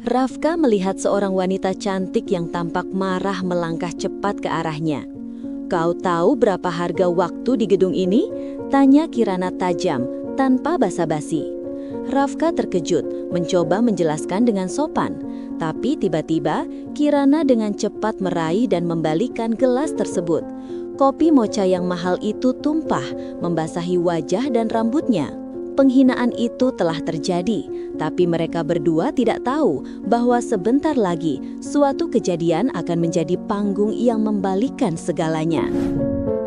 Rafka melihat seorang wanita cantik yang tampak marah melangkah cepat ke arahnya. "Kau tahu berapa harga waktu di gedung ini?" tanya Kirana tajam, tanpa basa-basi. Rafka terkejut, mencoba menjelaskan dengan sopan. Tapi tiba-tiba, Kirana dengan cepat meraih dan membalikan gelas tersebut. Kopi mocha yang mahal itu tumpah, membasahi wajah dan rambutnya. Penghinaan itu telah terjadi, tapi mereka berdua tidak tahu bahwa sebentar lagi suatu kejadian akan menjadi panggung yang membalikan segalanya.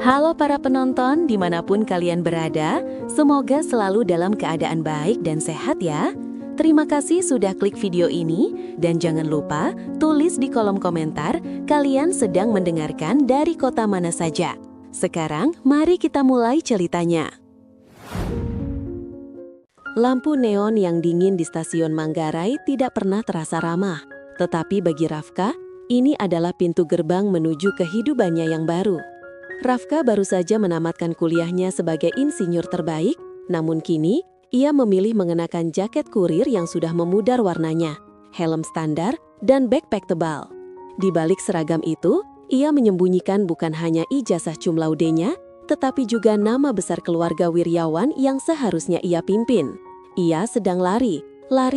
Halo para penonton, dimanapun kalian berada, semoga selalu dalam keadaan baik dan sehat ya. Terima kasih sudah klik video ini, dan jangan lupa tulis di kolom komentar kalian sedang mendengarkan dari kota mana saja. Sekarang, mari kita mulai ceritanya. Lampu neon yang dingin di stasiun Manggarai tidak pernah terasa ramah. Tetapi bagi Rafka, ini adalah pintu gerbang menuju kehidupannya yang baru. Rafka baru saja menamatkan kuliahnya sebagai insinyur terbaik, namun kini ia memilih mengenakan jaket kurir yang sudah memudar warnanya, helm standar, dan backpack tebal. Di balik seragam itu, ia menyembunyikan bukan hanya ijazah cum laude-nya, tetapi juga nama besar keluarga wiryawan yang seharusnya ia pimpin. Ia sedang lari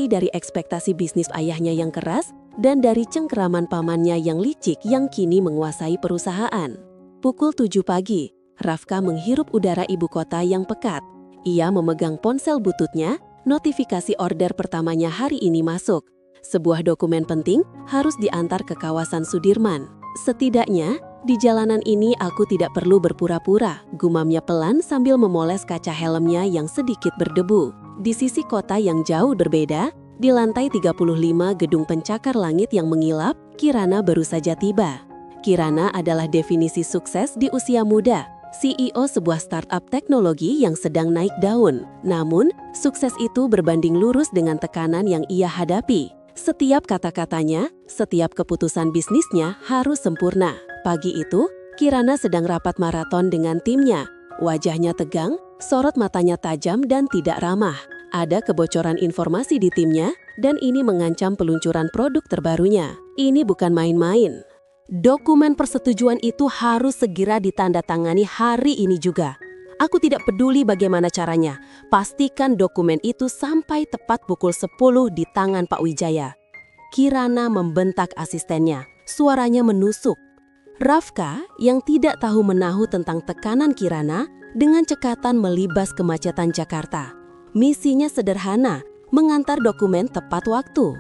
dari ekspektasi bisnis ayahnya yang keras dan dari cengkeraman pamannya yang licik yang kini menguasai perusahaan. Pukul 7 pagi, Rafka menghirup udara ibu kota yang pekat. Ia memegang ponsel bututnya, notifikasi order pertamanya hari ini masuk. Sebuah dokumen penting harus diantar ke kawasan Sudirman. Setidaknya, di jalanan ini aku tidak perlu berpura-pura, gumamnya pelan sambil memoles kaca helmnya yang sedikit berdebu. Di sisi kota yang jauh berbeda, di lantai 35 gedung pencakar langit yang mengilap, Kirana baru saja tiba. Kirana adalah definisi sukses di usia muda, CEO sebuah startup teknologi yang sedang naik daun. Namun, sukses itu berbanding lurus dengan tekanan yang ia hadapi. Setiap kata-katanya, setiap keputusan bisnisnya harus sempurna. Pagi itu, Kirana sedang rapat maraton dengan timnya. Wajahnya tegang, sorot matanya tajam dan tidak ramah. Ada kebocoran informasi di timnya, dan ini mengancam peluncuran produk terbarunya. Ini bukan main-main. Dokumen persetujuan itu harus segera ditandatangani hari ini juga. Aku tidak peduli bagaimana caranya. Pastikan dokumen itu sampai tepat pukul 10 di tangan Pak Wijaya. Kirana membentak asistennya. Suaranya menusuk. Rafka yang tidak tahu menahu tentang tekanan Kirana dengan cekatan melibas kemacetan Jakarta. Misinya sederhana, mengantar dokumen tepat waktu.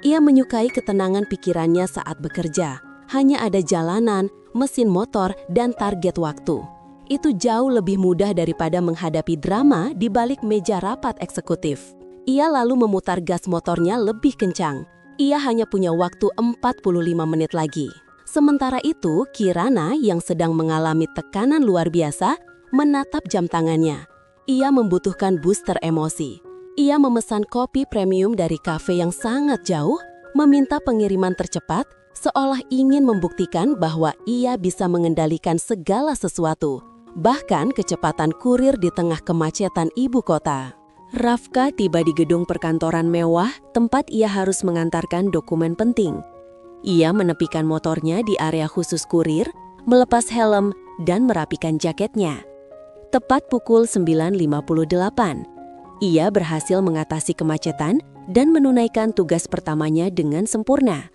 Ia menyukai ketenangan pikirannya saat bekerja. Hanya ada jalanan, mesin motor, dan target waktu. Itu jauh lebih mudah daripada menghadapi drama di balik meja rapat eksekutif. Ia lalu memutar gas motornya lebih kencang. Ia hanya punya waktu 45 menit lagi. Sementara itu, Kirana yang sedang mengalami tekanan luar biasa menatap jam tangannya. Ia membutuhkan booster emosi. Ia memesan kopi premium dari kafe yang sangat jauh, meminta pengiriman tercepat, seolah ingin membuktikan bahwa ia bisa mengendalikan segala sesuatu, bahkan kecepatan kurir di tengah kemacetan ibu kota. Rafka tiba di gedung perkantoran mewah, tempat ia harus mengantarkan dokumen penting. Ia menepikan motornya di area khusus kurir, melepas helm, dan merapikan jaketnya. Tepat pukul 9.58, ia berhasil mengatasi kemacetan dan menunaikan tugas pertamanya dengan sempurna.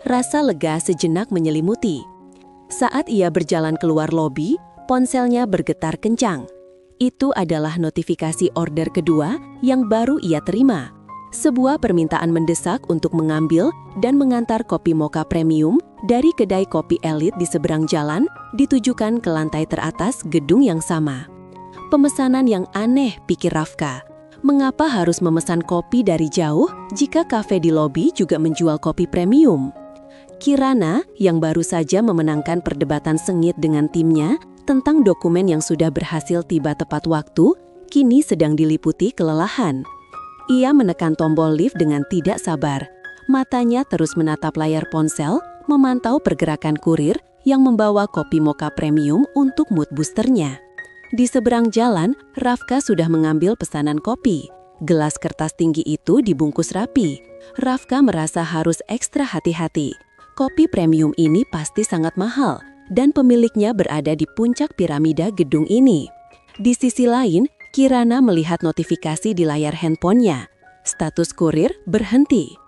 Rasa lega sejenak menyelimuti. Saat ia berjalan keluar lobi, ponselnya bergetar kencang. Itu adalah notifikasi order kedua yang baru ia terima. Sebuah permintaan mendesak untuk mengambil dan mengantar kopi mocha premium dari kedai kopi elit di seberang jalan ditujukan ke lantai teratas gedung yang sama. Pemesanan yang aneh, pikir Rafka. Mengapa harus memesan kopi dari jauh jika kafe di lobi juga menjual kopi premium? Kirana yang baru saja memenangkan perdebatan sengit dengan timnya tentang dokumen yang sudah berhasil tiba tepat waktu, kini sedang diliputi kelelahan. Ia menekan tombol lift dengan tidak sabar. Matanya terus menatap layar ponsel, memantau pergerakan kurir yang membawa kopi mocha premium untuk mood boosternya. Di seberang jalan, Rafka sudah mengambil pesanan kopi. Gelas kertas tinggi itu dibungkus rapi. Rafka merasa harus ekstra hati-hati. Kopi premium ini pasti sangat mahal, dan pemiliknya berada di puncak piramida gedung ini. Di sisi lain, Kirana melihat notifikasi di layar handphonenya. Status kurir berhenti.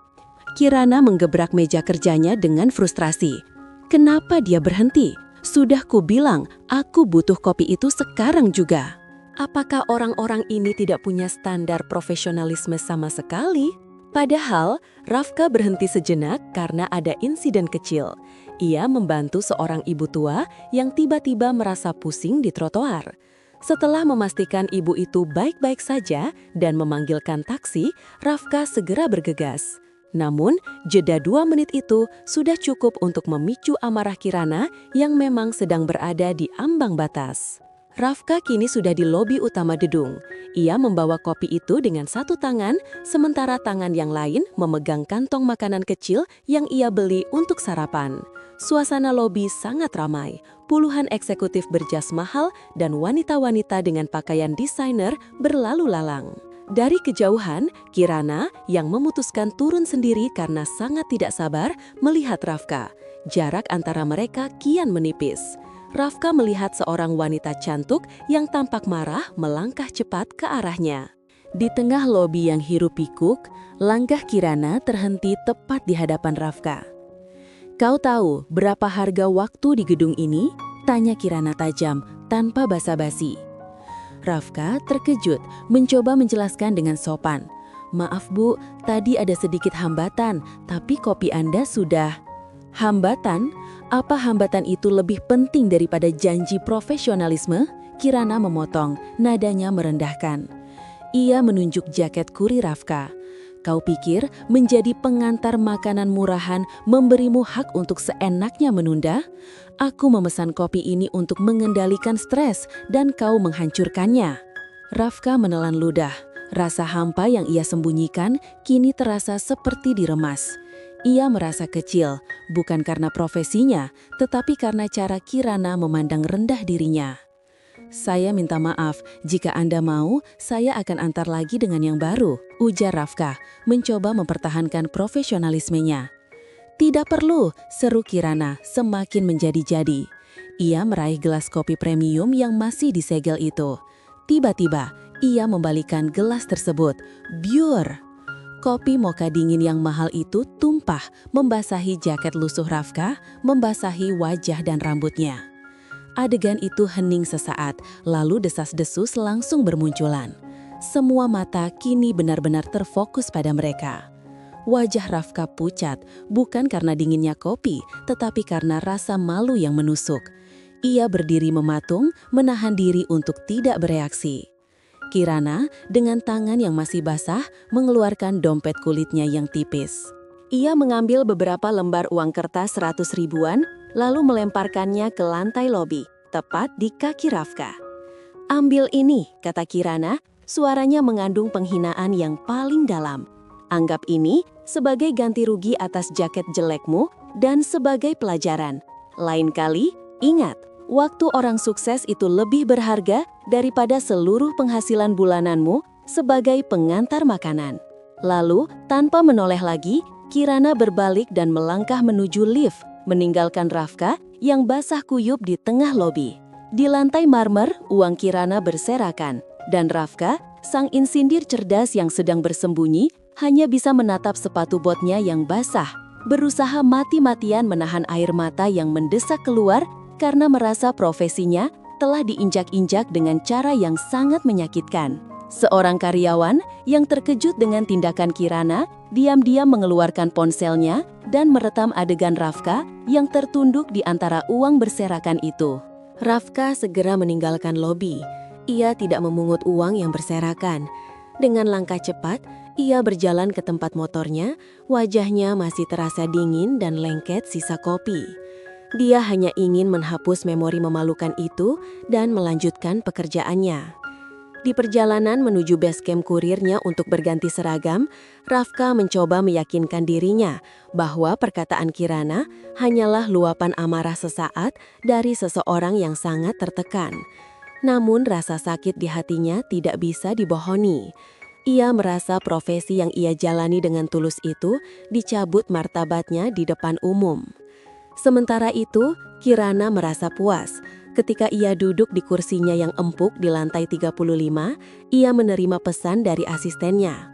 Kirana menggebrak meja kerjanya dengan frustrasi. Kenapa dia berhenti? Sudah kubilang, aku butuh kopi itu sekarang juga. Apakah orang-orang ini tidak punya standar profesionalisme sama sekali? Padahal, Rafka berhenti sejenak karena ada insiden kecil. Ia membantu seorang ibu tua yang tiba-tiba merasa pusing di trotoar. Setelah memastikan ibu itu baik-baik saja dan memanggilkan taksi, Rafka segera bergegas. Namun, jeda 2 menit itu sudah cukup untuk memicu amarah Kirana yang memang sedang berada di ambang batas. Rafka kini sudah di lobi utama gedung. Ia membawa kopi itu dengan satu tangan, sementara tangan yang lain memegang kantong makanan kecil yang ia beli untuk sarapan. Suasana lobi sangat ramai. Puluhan eksekutif berjas mahal dan wanita-wanita dengan pakaian desainer berlalu lalang. Dari kejauhan, Kirana yang memutuskan turun sendiri karena sangat tidak sabar melihat Rafka. Jarak antara mereka kian menipis. Rafka melihat seorang wanita cantik yang tampak marah melangkah cepat ke arahnya. Di tengah lobi yang hiruk-pikuk, langkah Kirana terhenti tepat di hadapan Rafka. "Kau tahu berapa harga waktu di gedung ini?" tanya Kirana tajam, tanpa basa-basi. Rafka terkejut, mencoba menjelaskan dengan sopan. "Maaf Bu, tadi ada sedikit hambatan, tapi kopi Anda sudah..." "Hambatan? Apa hambatan itu lebih penting daripada janji profesionalisme?" Kirana memotong, nadanya merendahkan. Ia menunjuk jaket kurir Rafka. "Kau pikir menjadi pengantar makanan murahan memberimu hak untuk seenaknya menunda? Aku memesan kopi ini untuk mengendalikan stres dan kau menghancurkannya." Rafka menelan ludah. Rasa hampa yang ia sembunyikan kini terasa seperti diremas. Ia merasa kecil, bukan karena profesinya, tetapi karena cara Kirana memandang rendah dirinya. "Saya minta maaf, jika Anda mau, saya akan antar lagi dengan yang baru," ujar Rafka, mencoba mempertahankan profesionalismenya. "Tidak perlu," seru Kirana, semakin menjadi-jadi. Ia meraih gelas kopi premium yang masih disegel itu. Tiba-tiba, ia membalikan gelas tersebut. Biur! Kopi mocha dingin yang mahal itu tumpah, membasahi jaket lusuh Rafka, membasahi wajah dan rambutnya. Adegan itu hening sesaat, lalu desas-desus langsung bermunculan. Semua mata kini benar-benar terfokus pada mereka. Wajah Rafka pucat, bukan karena dinginnya kopi, tetapi karena rasa malu yang menusuk. Ia berdiri mematung, menahan diri untuk tidak bereaksi. Kirana, dengan tangan yang masih basah, mengeluarkan dompet kulitnya yang tipis. Ia mengambil beberapa lembar uang kertas 100 ribuan, lalu melemparkannya ke lantai lobi, tepat di kaki Rafka. "Ambil ini," kata Kirana, suaranya mengandung penghinaan yang paling dalam. "Anggap ini sebagai ganti rugi atas jaket jelekmu dan sebagai pelajaran. Lain kali, ingat, waktu orang sukses itu lebih berharga daripada seluruh penghasilan bulananmu sebagai pengantar makanan." Lalu, tanpa menoleh lagi, Kirana berbalik dan melangkah menuju lift, meninggalkan Rafka yang basah kuyup di tengah lobi. Di lantai marmer, uang Kirana berserakan, dan Rafka, sang insinyur cerdas yang sedang bersembunyi, hanya bisa menatap sepatu botnya yang basah, berusaha mati-matian menahan air mata yang mendesak keluar karena merasa profesinya telah diinjak-injak dengan cara yang sangat menyakitkan. Seorang karyawan yang terkejut dengan tindakan Kirana, diam-diam mengeluarkan ponselnya dan merekam adegan Rafka yang tertunduk di antara uang berserakan itu. Rafka segera meninggalkan lobi. Ia tidak memungut uang yang berserakan. Dengan langkah cepat, ia berjalan ke tempat motornya, wajahnya masih terasa dingin dan lengket sisa kopi. Dia hanya ingin menghapus memori memalukan itu dan melanjutkan pekerjaannya. Di perjalanan menuju base camp kurirnya untuk berganti seragam, Rafka mencoba meyakinkan dirinya bahwa perkataan Kirana hanyalah luapan amarah sesaat dari seseorang yang sangat tertekan. Namun rasa sakit di hatinya tidak bisa dibohongi. Ia merasa profesi yang ia jalani dengan tulus itu dicabut martabatnya di depan umum. Sementara itu, Kirana merasa puas. Ketika ia duduk di kursinya yang empuk di lantai 35, ia menerima pesan dari asistennya.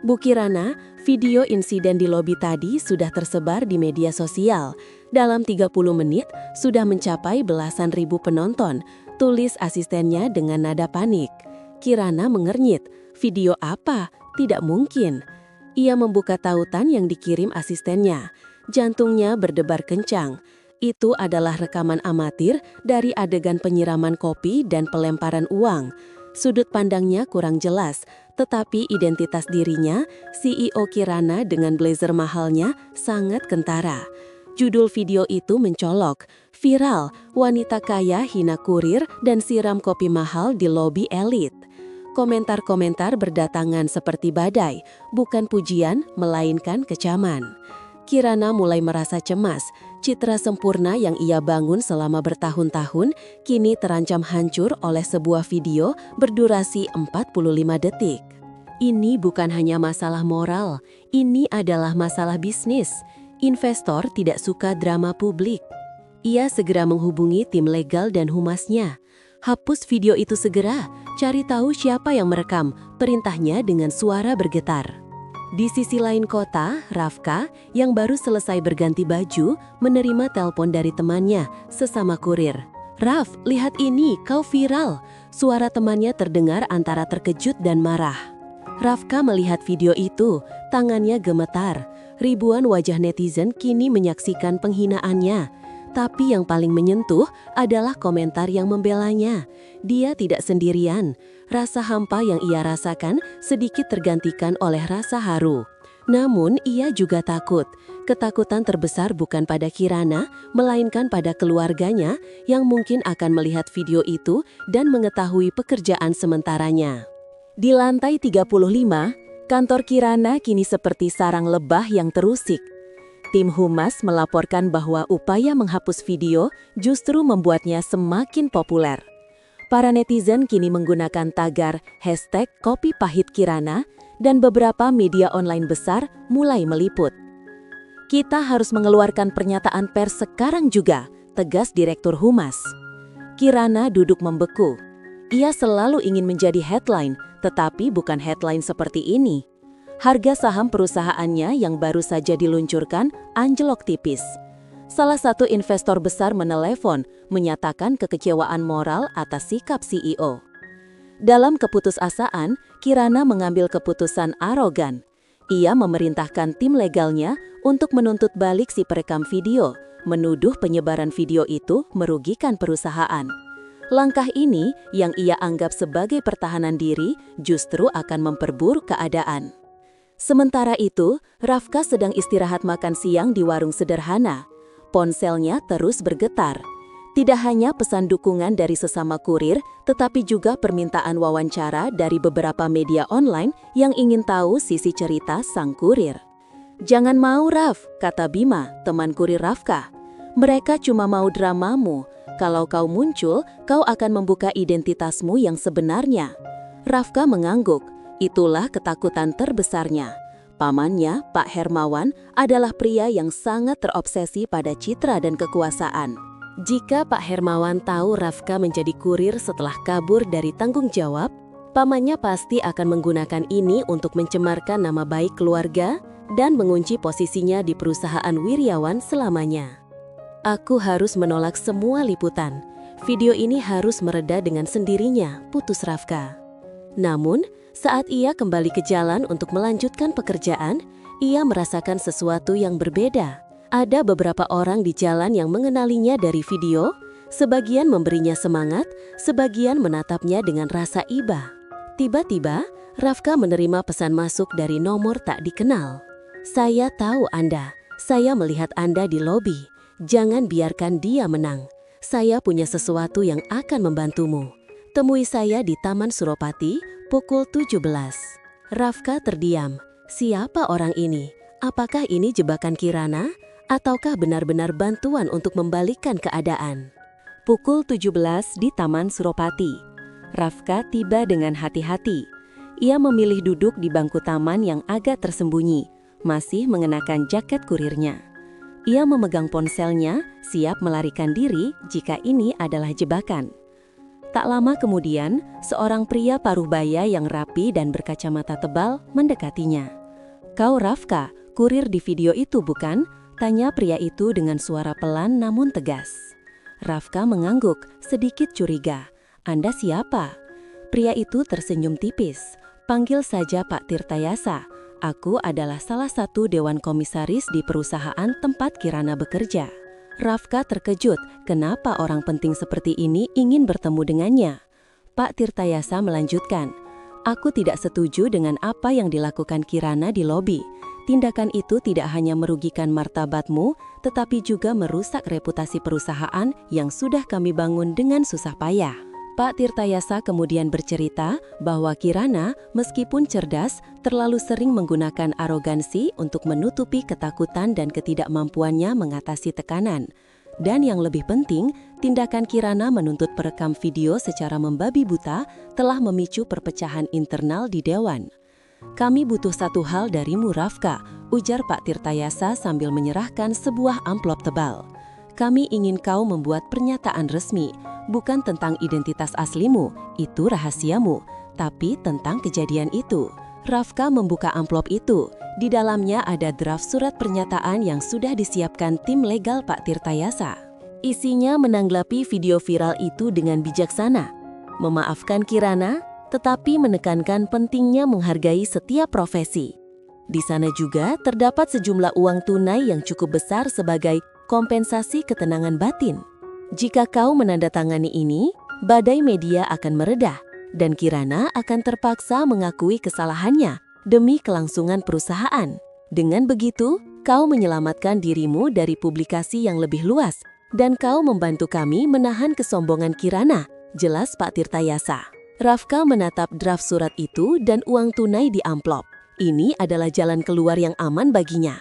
Bu Kirana, video insiden di lobi tadi sudah tersebar di media sosial. Dalam 30 menit, sudah mencapai belasan ribu penonton, tulis asistennya dengan nada panik. Kirana mengernyit. Video apa? Tidak mungkin. Ia membuka tautan yang dikirim asistennya. Jantungnya berdebar kencang. Itu adalah rekaman amatir dari adegan penyiraman kopi dan pelemparan uang. Sudut pandangnya kurang jelas, tetapi identitas dirinya, CEO Kirana dengan blazer mahalnya, sangat kentara. Judul video itu mencolok, viral, wanita kaya hina kurir dan siram kopi mahal di lobi elit. Komentar-komentar berdatangan seperti badai, bukan pujian, melainkan kecaman. Kirana mulai merasa cemas, citra sempurna yang ia bangun selama bertahun-tahun kini terancam hancur oleh sebuah video berdurasi 45 detik. Ini bukan hanya masalah moral, ini adalah masalah bisnis. Investor tidak suka drama publik. Ia segera menghubungi tim legal dan humasnya. Hapus video itu segera, cari tahu siapa yang merekam, perintahnya dengan suara bergetar. Di sisi lain kota, Rafka, yang baru selesai berganti baju, menerima telepon dari temannya, sesama kurir. "Raf, lihat ini, kau viral." Suara temannya terdengar antara terkejut dan marah. Rafka melihat video itu, tangannya gemetar. Ribuan wajah netizen kini menyaksikan penghinaannya. Tapi yang paling menyentuh adalah komentar yang membelanya. Dia tidak sendirian. Rasa hampa yang ia rasakan sedikit tergantikan oleh rasa haru. Namun ia juga takut. Ketakutan terbesar bukan pada Kirana, melainkan pada keluarganya yang mungkin akan melihat video itu dan mengetahui pekerjaan sementaranya. Di lantai 35, kantor Kirana kini seperti sarang lebah yang terusik. Tim humas melaporkan bahwa upaya menghapus video justru membuatnya semakin populer. Para netizen kini menggunakan tagar #KopiPahitKirana dan beberapa media online besar mulai meliput. "Kita harus mengeluarkan pernyataan pers sekarang juga," tegas Direktur Humas. Kirana duduk membeku. Ia selalu ingin menjadi headline, tetapi bukan headline seperti ini. Harga saham perusahaannya yang baru saja diluncurkan anjlok tipis. Salah satu investor besar menelepon, menyatakan kekecewaan moral atas sikap CEO. Dalam keputusasaan, Kirana mengambil keputusan arogan. Ia memerintahkan tim legalnya untuk menuntut balik si perekam video, menuduh penyebaran video itu merugikan perusahaan. Langkah ini, yang ia anggap sebagai pertahanan diri, justru akan memperburuk keadaan. Sementara itu, Rafka sedang istirahat makan siang di warung sederhana. Ponselnya terus bergetar. Tidak hanya pesan dukungan dari sesama kurir, tetapi juga permintaan wawancara dari beberapa media online yang ingin tahu sisi cerita sang kurir. "Jangan mau, Raf," kata Bima, teman kurir Rafka. "Mereka cuma mau dramamu. Kalau kau muncul, kau akan membuka identitasmu yang sebenarnya." Rafka mengangguk. Itulah ketakutan terbesarnya. Pamannya, Pak Hermawan, adalah pria yang sangat terobsesi pada citra dan kekuasaan. Jika Pak Hermawan tahu Rafka menjadi kurir setelah kabur dari tanggung jawab, pamannya pasti akan menggunakan ini untuk mencemarkan nama baik keluarga dan mengunci posisinya di perusahaan Wiryawan selamanya. "Aku harus menolak semua liputan. Video ini harus mereda dengan sendirinya," putus Rafka. Namun, saat ia kembali ke jalan untuk melanjutkan pekerjaan, ia merasakan sesuatu yang berbeda. Ada beberapa orang di jalan yang mengenalinya dari video, sebagian memberinya semangat, sebagian menatapnya dengan rasa iba. Tiba-tiba, Rafka menerima pesan masuk dari nomor tak dikenal. "Saya tahu Anda. Saya melihat Anda di lobi. Jangan biarkan dia menang. Saya punya sesuatu yang akan membantumu. Temui saya di Taman Suropati pukul 17. Rafka terdiam. Siapa orang ini? Apakah ini jebakan Kirana? Ataukah benar-benar bantuan untuk membalikkan keadaan? Pukul 17 di Taman Suropati. Rafka tiba dengan hati-hati. Ia memilih duduk di bangku taman yang agak tersembunyi, masih mengenakan jaket kurirnya. Ia memegang ponselnya, siap melarikan diri jika ini adalah jebakan. Tak lama kemudian, seorang pria paruh baya yang rapi dan berkacamata tebal mendekatinya. "Kau Rafka, kurir di video itu bukan?" tanya pria itu dengan suara pelan namun tegas. Rafka mengangguk, sedikit curiga. "Anda siapa?" Pria itu tersenyum tipis. "Panggil saja Pak Tirtayasa. Aku adalah salah satu dewan komisaris di perusahaan tempat Kirana bekerja." Rafka terkejut, kenapa orang penting seperti ini ingin bertemu dengannya. Pak Tirtayasa melanjutkan, "Aku tidak setuju dengan apa yang dilakukan Kirana di lobi. Tindakan itu tidak hanya merugikan martabatmu, tetapi juga merusak reputasi perusahaan yang sudah kami bangun dengan susah payah." Pak Tirtayasa kemudian bercerita bahwa Kirana, meskipun cerdas, terlalu sering menggunakan arogansi untuk menutupi ketakutan dan ketidakmampuannya mengatasi tekanan. Dan yang lebih penting, tindakan Kirana menuntut perekam video secara membabi buta telah memicu perpecahan internal di Dewan. "Kami butuh satu hal darimu Rafka," ujar Pak Tirtayasa sambil menyerahkan sebuah amplop tebal. "Kami ingin kau membuat pernyataan resmi, bukan tentang identitas aslimu, itu rahasiamu, tapi tentang kejadian itu." Rafka membuka amplop itu. Di dalamnya ada draft surat pernyataan yang sudah disiapkan tim legal Pak Tirtayasa. Isinya menanggapi video viral itu dengan bijaksana, memaafkan Kirana, tetapi menekankan pentingnya menghargai setiap profesi. Di sana juga terdapat sejumlah uang tunai yang cukup besar sebagai kompensasi ketenangan batin. Jika kau menandatangani ini, badai media akan meredah, dan Kirana akan terpaksa mengakui kesalahannya demi kelangsungan perusahaan. Dengan begitu, kau menyelamatkan dirimu dari publikasi yang lebih luas, dan kau membantu kami menahan kesombongan Kirana, jelas Pak Tirtayasa. Rafka menatap draft surat itu dan uang tunai di amplop. Ini adalah jalan keluar yang aman baginya.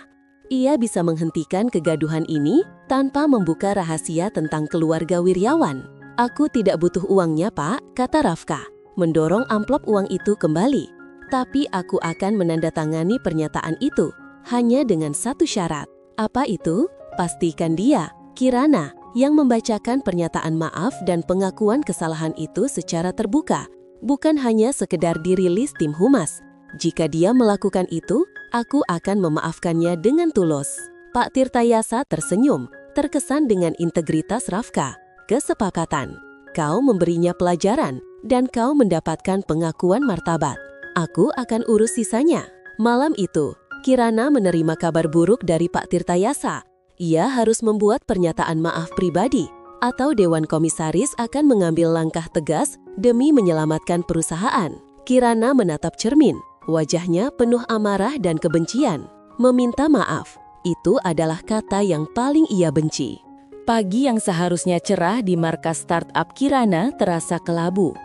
Ia bisa menghentikan kegaduhan ini tanpa membuka rahasia tentang keluarga Wiryawan. "Aku tidak butuh uangnya, Pak," kata Rafka, mendorong amplop uang itu kembali. "Tapi aku akan menandatangani pernyataan itu, hanya dengan satu syarat." "Apa itu?" "Pastikan dia, Kirana, yang membacakan pernyataan maaf dan pengakuan kesalahan itu secara terbuka, bukan hanya sekedar dirilis tim humas. Jika dia melakukan itu, aku akan memaafkannya dengan tulus." Pak Tirtayasa tersenyum, terkesan dengan integritas Rafka. "Kesepakatan. Kau memberinya pelajaran, dan kau mendapatkan pengakuan martabat. Aku akan urus sisanya." Malam itu, Kirana menerima kabar buruk dari Pak Tirtayasa. Ia harus membuat pernyataan maaf pribadi, atau Dewan Komisaris akan mengambil langkah tegas demi menyelamatkan perusahaan. Kirana menatap cermin. Wajahnya penuh amarah dan kebencian. Meminta maaf, itu adalah kata yang paling ia benci. Pagi yang seharusnya cerah di markas startup Kirana terasa kelabu.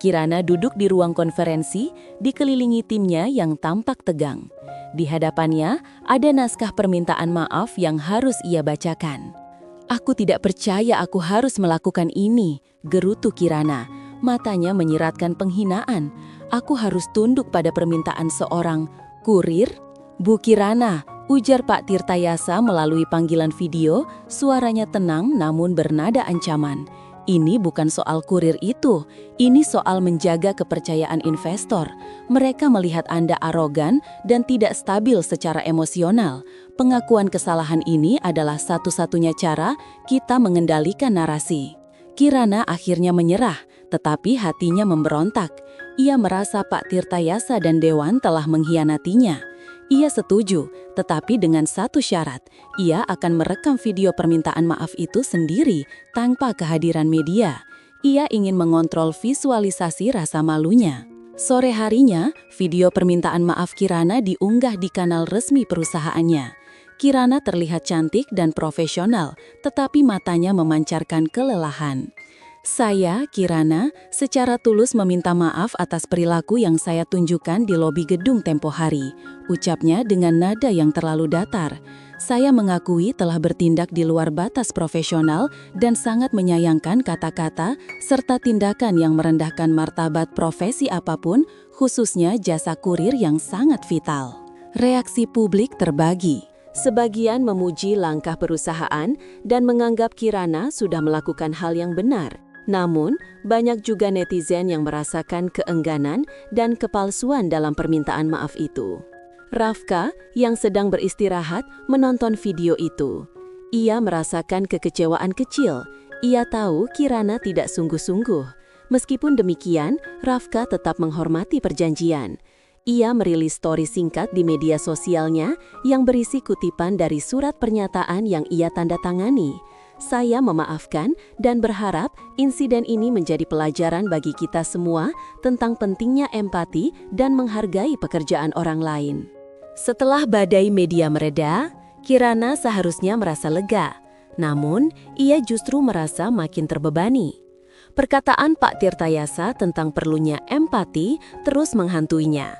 Kirana duduk di ruang konferensi, dikelilingi timnya yang tampak tegang. Di hadapannya ada naskah permintaan maaf yang harus ia bacakan. "Aku tidak percaya aku harus melakukan ini," gerutu Kirana. Matanya menyiratkan penghinaan. "Aku harus tunduk pada permintaan seorang kurir?" "Bu Kirana," ujar Pak Tirtayasa melalui panggilan video, suaranya tenang namun bernada ancaman. "Ini bukan soal kurir itu, ini soal menjaga kepercayaan investor. Mereka melihat Anda arogan dan tidak stabil secara emosional. Pengakuan kesalahan ini adalah satu-satunya cara kita mengendalikan narasi." Kirana akhirnya menyerah, tetapi hatinya memberontak. Ia merasa Pak Tirtayasa dan Dewan telah mengkhianatinya. Ia setuju, tetapi dengan satu syarat, ia akan merekam video permintaan maaf itu sendiri tanpa kehadiran media. Ia ingin mengontrol visualisasi rasa malunya. Sore harinya, video permintaan maaf Kirana diunggah di kanal resmi perusahaannya. Kirana terlihat cantik dan profesional, tetapi matanya memancarkan kelelahan. "Saya, Kirana, secara tulus meminta maaf atas perilaku yang saya tunjukkan di lobi gedung tempo hari," ucapnya dengan nada yang terlalu datar. "Saya mengakui telah bertindak di luar batas profesional dan sangat menyayangkan kata-kata serta tindakan yang merendahkan martabat profesi apapun, khususnya jasa kurir yang sangat vital. Reaksi publik terbagi. Sebagian memuji langkah perusahaan dan menganggap Kirana sudah melakukan hal yang benar. Namun, banyak juga netizen yang merasakan keengganan dan kepalsuan dalam permintaan maaf itu. Rafka, yang sedang beristirahat, menonton video itu. Ia merasakan kekecewaan kecil. Ia tahu Kirana tidak sungguh-sungguh. Meskipun demikian, Rafka tetap menghormati perjanjian. Ia merilis story singkat di media sosialnya yang berisi kutipan dari surat pernyataan yang ia tanda tangani. Saya memaafkan dan berharap insiden ini menjadi pelajaran bagi kita semua tentang pentingnya empati dan menghargai pekerjaan orang lain. Setelah badai media mereda, Kirana seharusnya merasa lega. Namun, ia justru merasa makin terbebani. Perkataan Pak Tirtayasa tentang perlunya empati terus menghantuinya.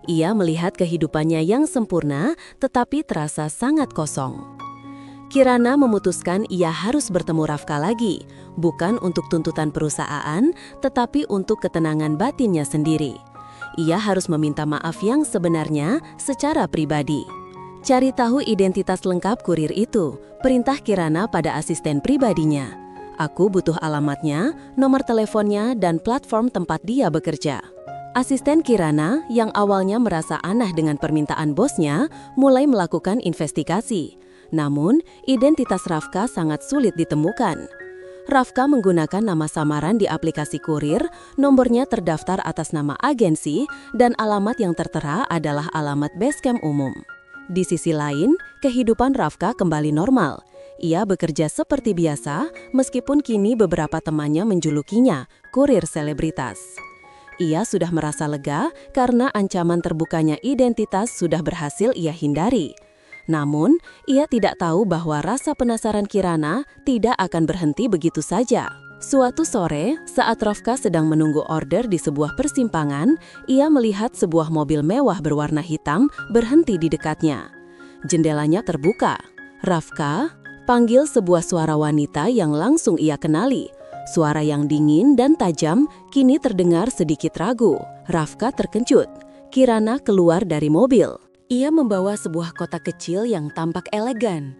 Ia melihat kehidupannya yang sempurna tetapi terasa sangat kosong. Kirana memutuskan ia harus bertemu Rafka lagi, bukan untuk tuntutan perusahaan, tetapi untuk ketenangan batinnya sendiri. Ia harus meminta maaf yang sebenarnya secara pribadi. Cari tahu identitas lengkap kurir itu, perintah Kirana pada asisten pribadinya. Aku butuh alamatnya, nomor teleponnya, dan platform tempat dia bekerja. Asisten Kirana yang awalnya merasa aneh dengan permintaan bosnya mulai melakukan investigasi. Namun, identitas Rafka sangat sulit ditemukan. Rafka menggunakan nama samaran di aplikasi kurir, nomornya terdaftar atas nama agensi, dan alamat yang tertera adalah alamat basecamp umum. Di sisi lain, kehidupan Rafka kembali normal. Ia bekerja seperti biasa, meskipun kini beberapa temannya menjulukinya kurir selebritas. Ia sudah merasa lega karena ancaman terbukanya identitas sudah berhasil ia hindari. Namun, ia tidak tahu bahwa rasa penasaran Kirana tidak akan berhenti begitu saja. Suatu sore, saat Rafka sedang menunggu order di sebuah persimpangan, ia melihat sebuah mobil mewah berwarna hitam berhenti di dekatnya. Jendelanya terbuka. "Rafka?" panggil sebuah suara wanita yang langsung ia kenali. Suara yang dingin dan tajam kini terdengar sedikit ragu. Rafka terkejut. Kirana keluar dari mobil. Ia membawa sebuah kotak kecil yang tampak elegan.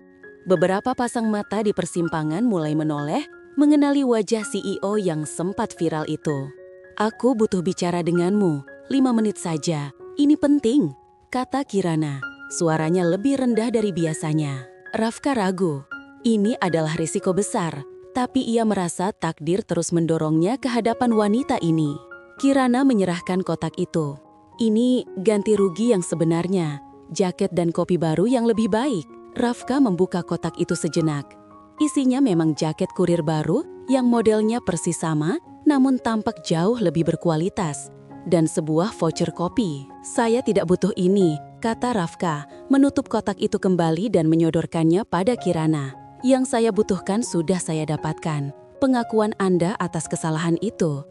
Beberapa pasang mata di persimpangan mulai menoleh, mengenali wajah CEO yang sempat viral itu. "Aku butuh bicara denganmu, 5 menit saja. Ini penting," kata Kirana. Suaranya lebih rendah dari biasanya. Rafka ragu. Ini adalah risiko besar. Tapi ia merasa takdir terus mendorongnya ke hadapan wanita ini. Kirana menyerahkan kotak itu. "Ini ganti rugi yang sebenarnya, jaket dan kopi baru yang lebih baik." Rafka membuka kotak itu sejenak. Isinya memang jaket kurir baru yang modelnya persis sama, namun tampak jauh lebih berkualitas. Dan sebuah voucher kopi. "Saya tidak butuh ini," kata Rafka, menutup kotak itu kembali dan menyodorkannya pada Kirana. "Yang saya butuhkan sudah saya dapatkan. Pengakuan Anda atas kesalahan itu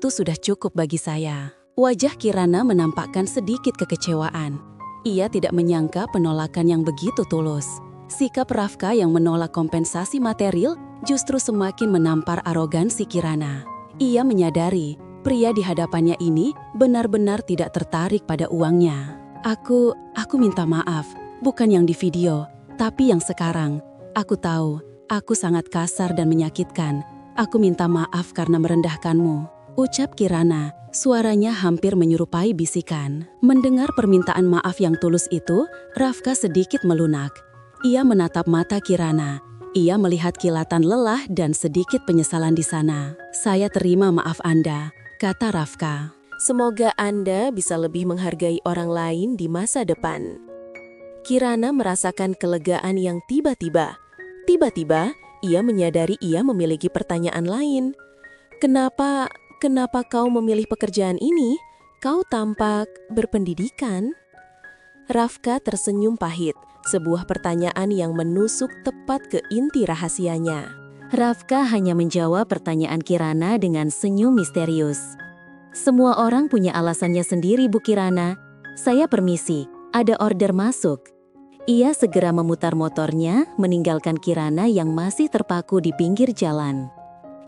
sudah cukup bagi saya." Wajah Kirana menampakkan sedikit kekecewaan. Ia tidak menyangka penolakan yang begitu tulus. Sikap Rafka yang menolak kompensasi material justru semakin menampar arogansi Kirana. Ia menyadari pria di hadapannya ini benar-benar tidak tertarik pada uangnya. Aku minta maaf, bukan yang di video, tapi yang sekarang. Aku tahu, aku sangat kasar dan menyakitkan. Aku minta maaf karena merendahkanmu," ucap Kirana. Suaranya hampir menyerupai bisikan. Mendengar permintaan maaf yang tulus itu, Rafka sedikit melunak. Ia menatap mata Kirana. Ia melihat kilatan lelah dan sedikit penyesalan di sana. "Saya terima maaf Anda," kata Rafka. "Semoga Anda bisa lebih menghargai orang lain di masa depan." Kirana merasakan kelegaan yang tiba-tiba. Tiba-tiba, ia menyadari ia memiliki pertanyaan lain. Kenapa kau memilih pekerjaan ini? Kau tampak berpendidikan." Rafka tersenyum pahit, sebuah pertanyaan yang menusuk tepat ke inti rahasianya. Rafka hanya menjawab pertanyaan Kirana dengan senyum misterius. "Semua orang punya alasannya sendiri, Bu Kirana. Saya permisi, ada order masuk." Ia segera memutar motornya, meninggalkan Kirana yang masih terpaku di pinggir jalan.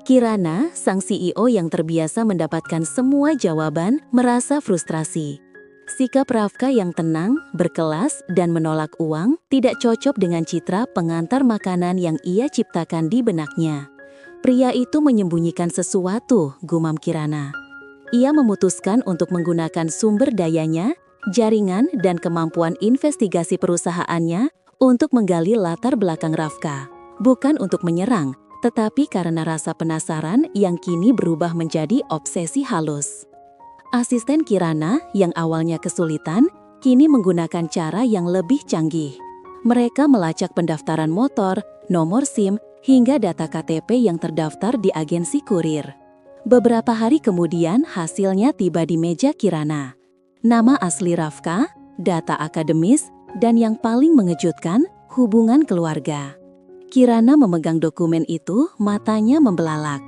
Kirana, sang CEO yang terbiasa mendapatkan semua jawaban, merasa frustrasi. Sikap Rafka yang tenang, berkelas, dan menolak uang tidak cocok dengan citra pengantar makanan yang ia ciptakan di benaknya. Pria itu menyembunyikan sesuatu, gumam Kirana. Ia memutuskan untuk menggunakan sumber dayanya, jaringan, dan kemampuan investigasi perusahaannya untuk menggali latar belakang Rafka. Bukan untuk menyerang, tetapi karena rasa penasaran yang kini berubah menjadi obsesi halus. Asisten Kirana yang awalnya kesulitan, kini menggunakan cara yang lebih canggih. Mereka melacak pendaftaran motor, nomor SIM, hingga data KTP yang terdaftar di agensi kurir. Beberapa hari kemudian hasilnya tiba di meja Kirana. Nama asli Rafka, data akademis, dan yang paling mengejutkan, hubungan keluarga. Kirana memegang dokumen itu, matanya membelalak.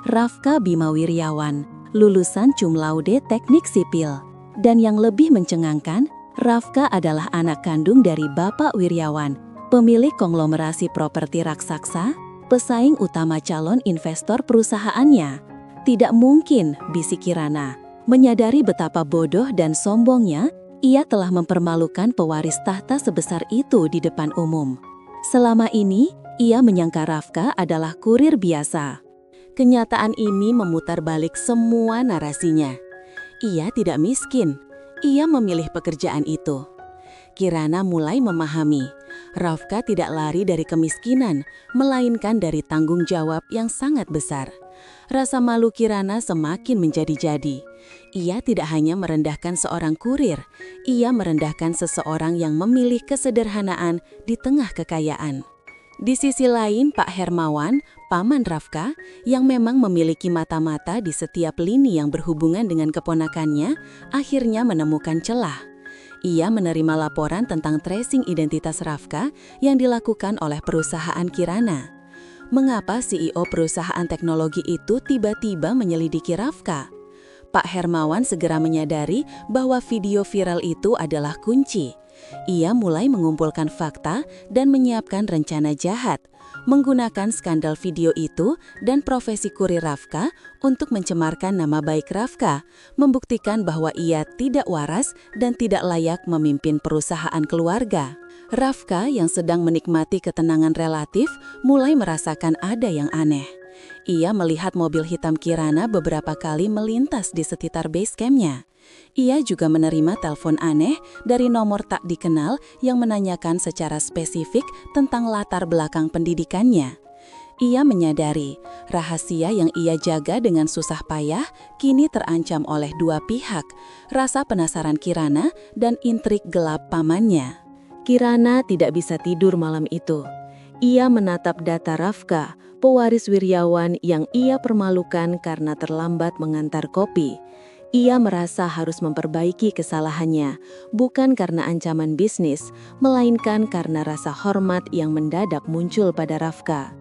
Rafka Bima Wiryawan, lulusan cum laude teknik sipil. Dan yang lebih mencengangkan, Rafka adalah anak kandung dari Bapak Wiryawan, pemilik konglomerasi properti raksasa, pesaing utama calon investor perusahaannya. Tidak mungkin, bisik Kirana. Menyadari betapa bodoh dan sombongnya, ia telah mempermalukan pewaris tahta sebesar itu di depan umum. Selama ini, ia menyangka Rafka adalah kurir biasa. Kenyataan ini memutar balik semua narasinya. Ia tidak miskin, ia memilih pekerjaan itu. Kirana mulai memahami, Rafka tidak lari dari kemiskinan, melainkan dari tanggung jawab yang sangat besar. Rasa malu Kirana semakin menjadi-jadi. Ia tidak hanya merendahkan seorang kurir, ia merendahkan seseorang yang memilih kesederhanaan di tengah kekayaan. Di sisi lain, Pak Hermawan, paman Rafka, yang memang memiliki mata-mata di setiap lini yang berhubungan dengan keponakannya, akhirnya menemukan celah. Ia menerima laporan tentang tracing identitas Rafka yang dilakukan oleh perusahaan Kirana. Mengapa CEO perusahaan teknologi itu tiba-tiba menyelidiki Rafka? Pak Hermawan segera menyadari bahwa video viral itu adalah kunci. Ia mulai mengumpulkan fakta dan menyiapkan rencana jahat, menggunakan skandal video itu dan profesi kurir Rafka untuk mencemarkan nama baik Rafka, membuktikan bahwa ia tidak waras dan tidak layak memimpin perusahaan keluarga. Rafka yang sedang menikmati ketenangan relatif mulai merasakan ada yang aneh. Ia melihat mobil hitam Kirana beberapa kali melintas di sekitar base camp-nya. Ia juga menerima telepon aneh dari nomor tak dikenal yang menanyakan secara spesifik tentang latar belakang pendidikannya. Ia menyadari rahasia yang ia jaga dengan susah payah kini terancam oleh dua pihak, rasa penasaran Kirana dan intrik gelap pamannya. Kirana tidak bisa tidur malam itu. Ia menatap data Rafka, pewaris Wiryawan yang ia permalukan karena terlambat mengantar kopi. Ia merasa harus memperbaiki kesalahannya, bukan karena ancaman bisnis, melainkan karena rasa hormat yang mendadak muncul pada Rafka.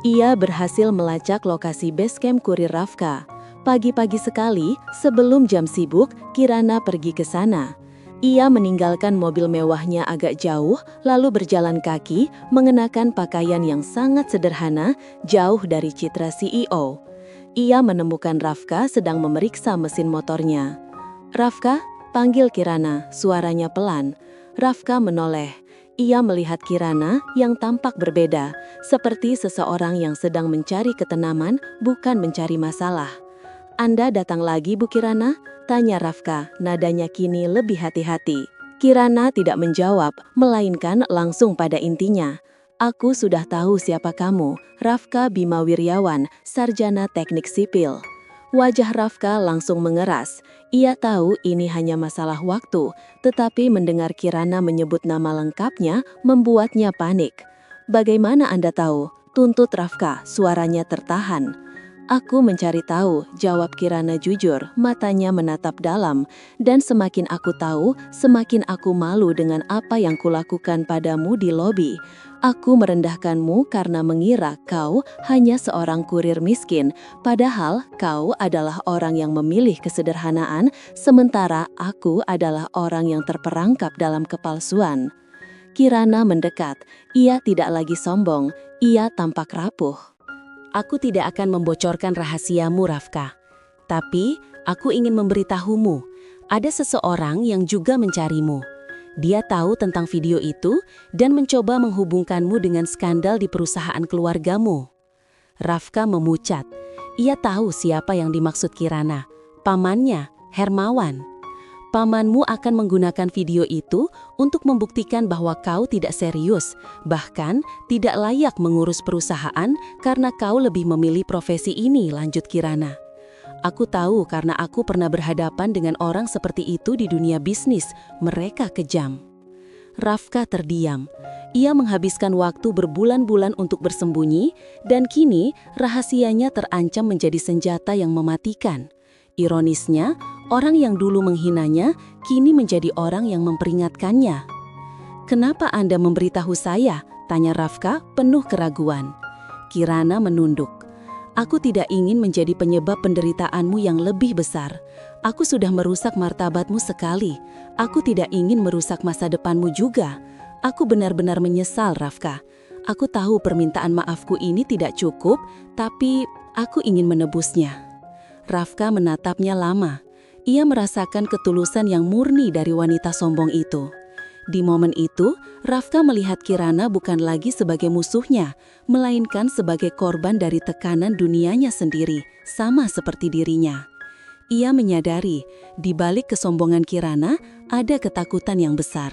Ia berhasil melacak lokasi base camp kurir Rafka. Pagi-pagi sekali, sebelum jam sibuk, Kirana pergi ke sana. Ia meninggalkan mobil mewahnya agak jauh, lalu berjalan kaki, mengenakan pakaian yang sangat sederhana, jauh dari citra CEO. Ia menemukan Rafka sedang memeriksa mesin motornya. "Rafka?" panggil Kirana, suaranya pelan. Rafka menoleh. Ia melihat Kirana yang tampak berbeda, seperti seseorang yang sedang mencari ketenangan, bukan mencari masalah. "Anda datang lagi, Bu Kirana?" tanya Rafka, nadanya kini lebih hati-hati. Kirana tidak menjawab, melainkan langsung pada intinya. "Aku sudah tahu siapa kamu, Rafka Bima Wiryawan, sarjana teknik sipil." Wajah Rafka langsung mengeras. Ia tahu ini hanya masalah waktu, tetapi mendengar Kirana menyebut nama lengkapnya membuatnya panik. "Bagaimana Anda tahu?" tuntut Rafka, suaranya tertahan. "Aku mencari tahu," jawab Kirana jujur, matanya menatap dalam. "Dan semakin aku tahu, semakin aku malu dengan apa yang kulakukan padamu di lobi. Aku merendahkanmu karena mengira kau hanya seorang kurir miskin, padahal kau adalah orang yang memilih kesederhanaan, sementara aku adalah orang yang terperangkap dalam kepalsuan." Kirana mendekat. Ia tidak lagi sombong, ia tampak rapuh. Aku tidak akan membocorkan rahasiamu, Rafka. Tapi, aku ingin memberitahumu, ada seseorang yang juga mencarimu. Dia tahu tentang video itu dan mencoba menghubungkanmu dengan skandal di perusahaan keluargamu. Rafka memucat. Ia tahu siapa yang dimaksud Kirana. Pamannya, Hermawan. Pamanmu akan menggunakan video itu untuk membuktikan bahwa kau tidak serius, bahkan tidak layak mengurus perusahaan karena kau lebih memilih profesi ini, lanjut Kirana. Aku tahu karena aku pernah berhadapan dengan orang seperti itu di dunia bisnis, mereka kejam. Rafka terdiam. Ia menghabiskan waktu berbulan-bulan untuk bersembunyi, dan kini rahasianya terancam menjadi senjata yang mematikan. Ironisnya, orang yang dulu menghinanya kini menjadi orang yang memperingatkannya. "Kenapa Anda memberitahu saya?" tanya Rafka penuh keraguan. Kirana menunduk. "Aku tidak ingin menjadi penyebab penderitaanmu yang lebih besar. Aku sudah merusak martabatmu sekali. Aku tidak ingin merusak masa depanmu juga. Aku benar-benar menyesal, Rafka. Aku tahu permintaan maafku ini tidak cukup, tapi aku ingin menebusnya." Rafka menatapnya lama. Ia merasakan ketulusan yang murni dari wanita sombong itu. Di momen itu, Rafka melihat Kirana bukan lagi sebagai musuhnya, melainkan sebagai korban dari tekanan dunianya sendiri, sama seperti dirinya. Ia menyadari, di balik kesombongan Kirana, ada ketakutan yang besar.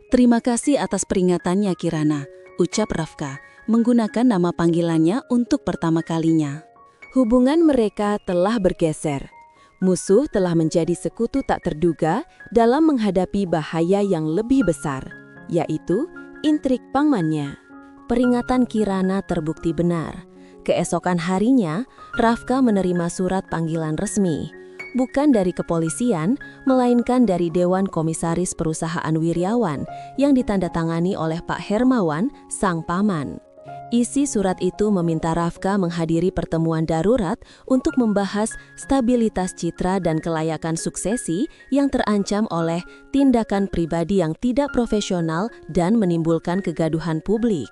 "Terima kasih atas peringatannya, Kirana," ucap Rafka, menggunakan nama panggilannya untuk pertama kalinya. Hubungan mereka telah bergeser. Musuh telah menjadi sekutu tak terduga dalam menghadapi bahaya yang lebih besar, yaitu intrik pamannya. Peringatan Kirana terbukti benar. Keesokan harinya, Rafka menerima surat panggilan resmi. Bukan dari kepolisian, melainkan dari Dewan Komisaris Perusahaan Wiryawan yang ditandatangani oleh Pak Hermawan, sang paman. Isi surat itu meminta Rafka menghadiri pertemuan darurat untuk membahas stabilitas citra dan kelayakan suksesi yang terancam oleh tindakan pribadi yang tidak profesional dan menimbulkan kegaduhan publik.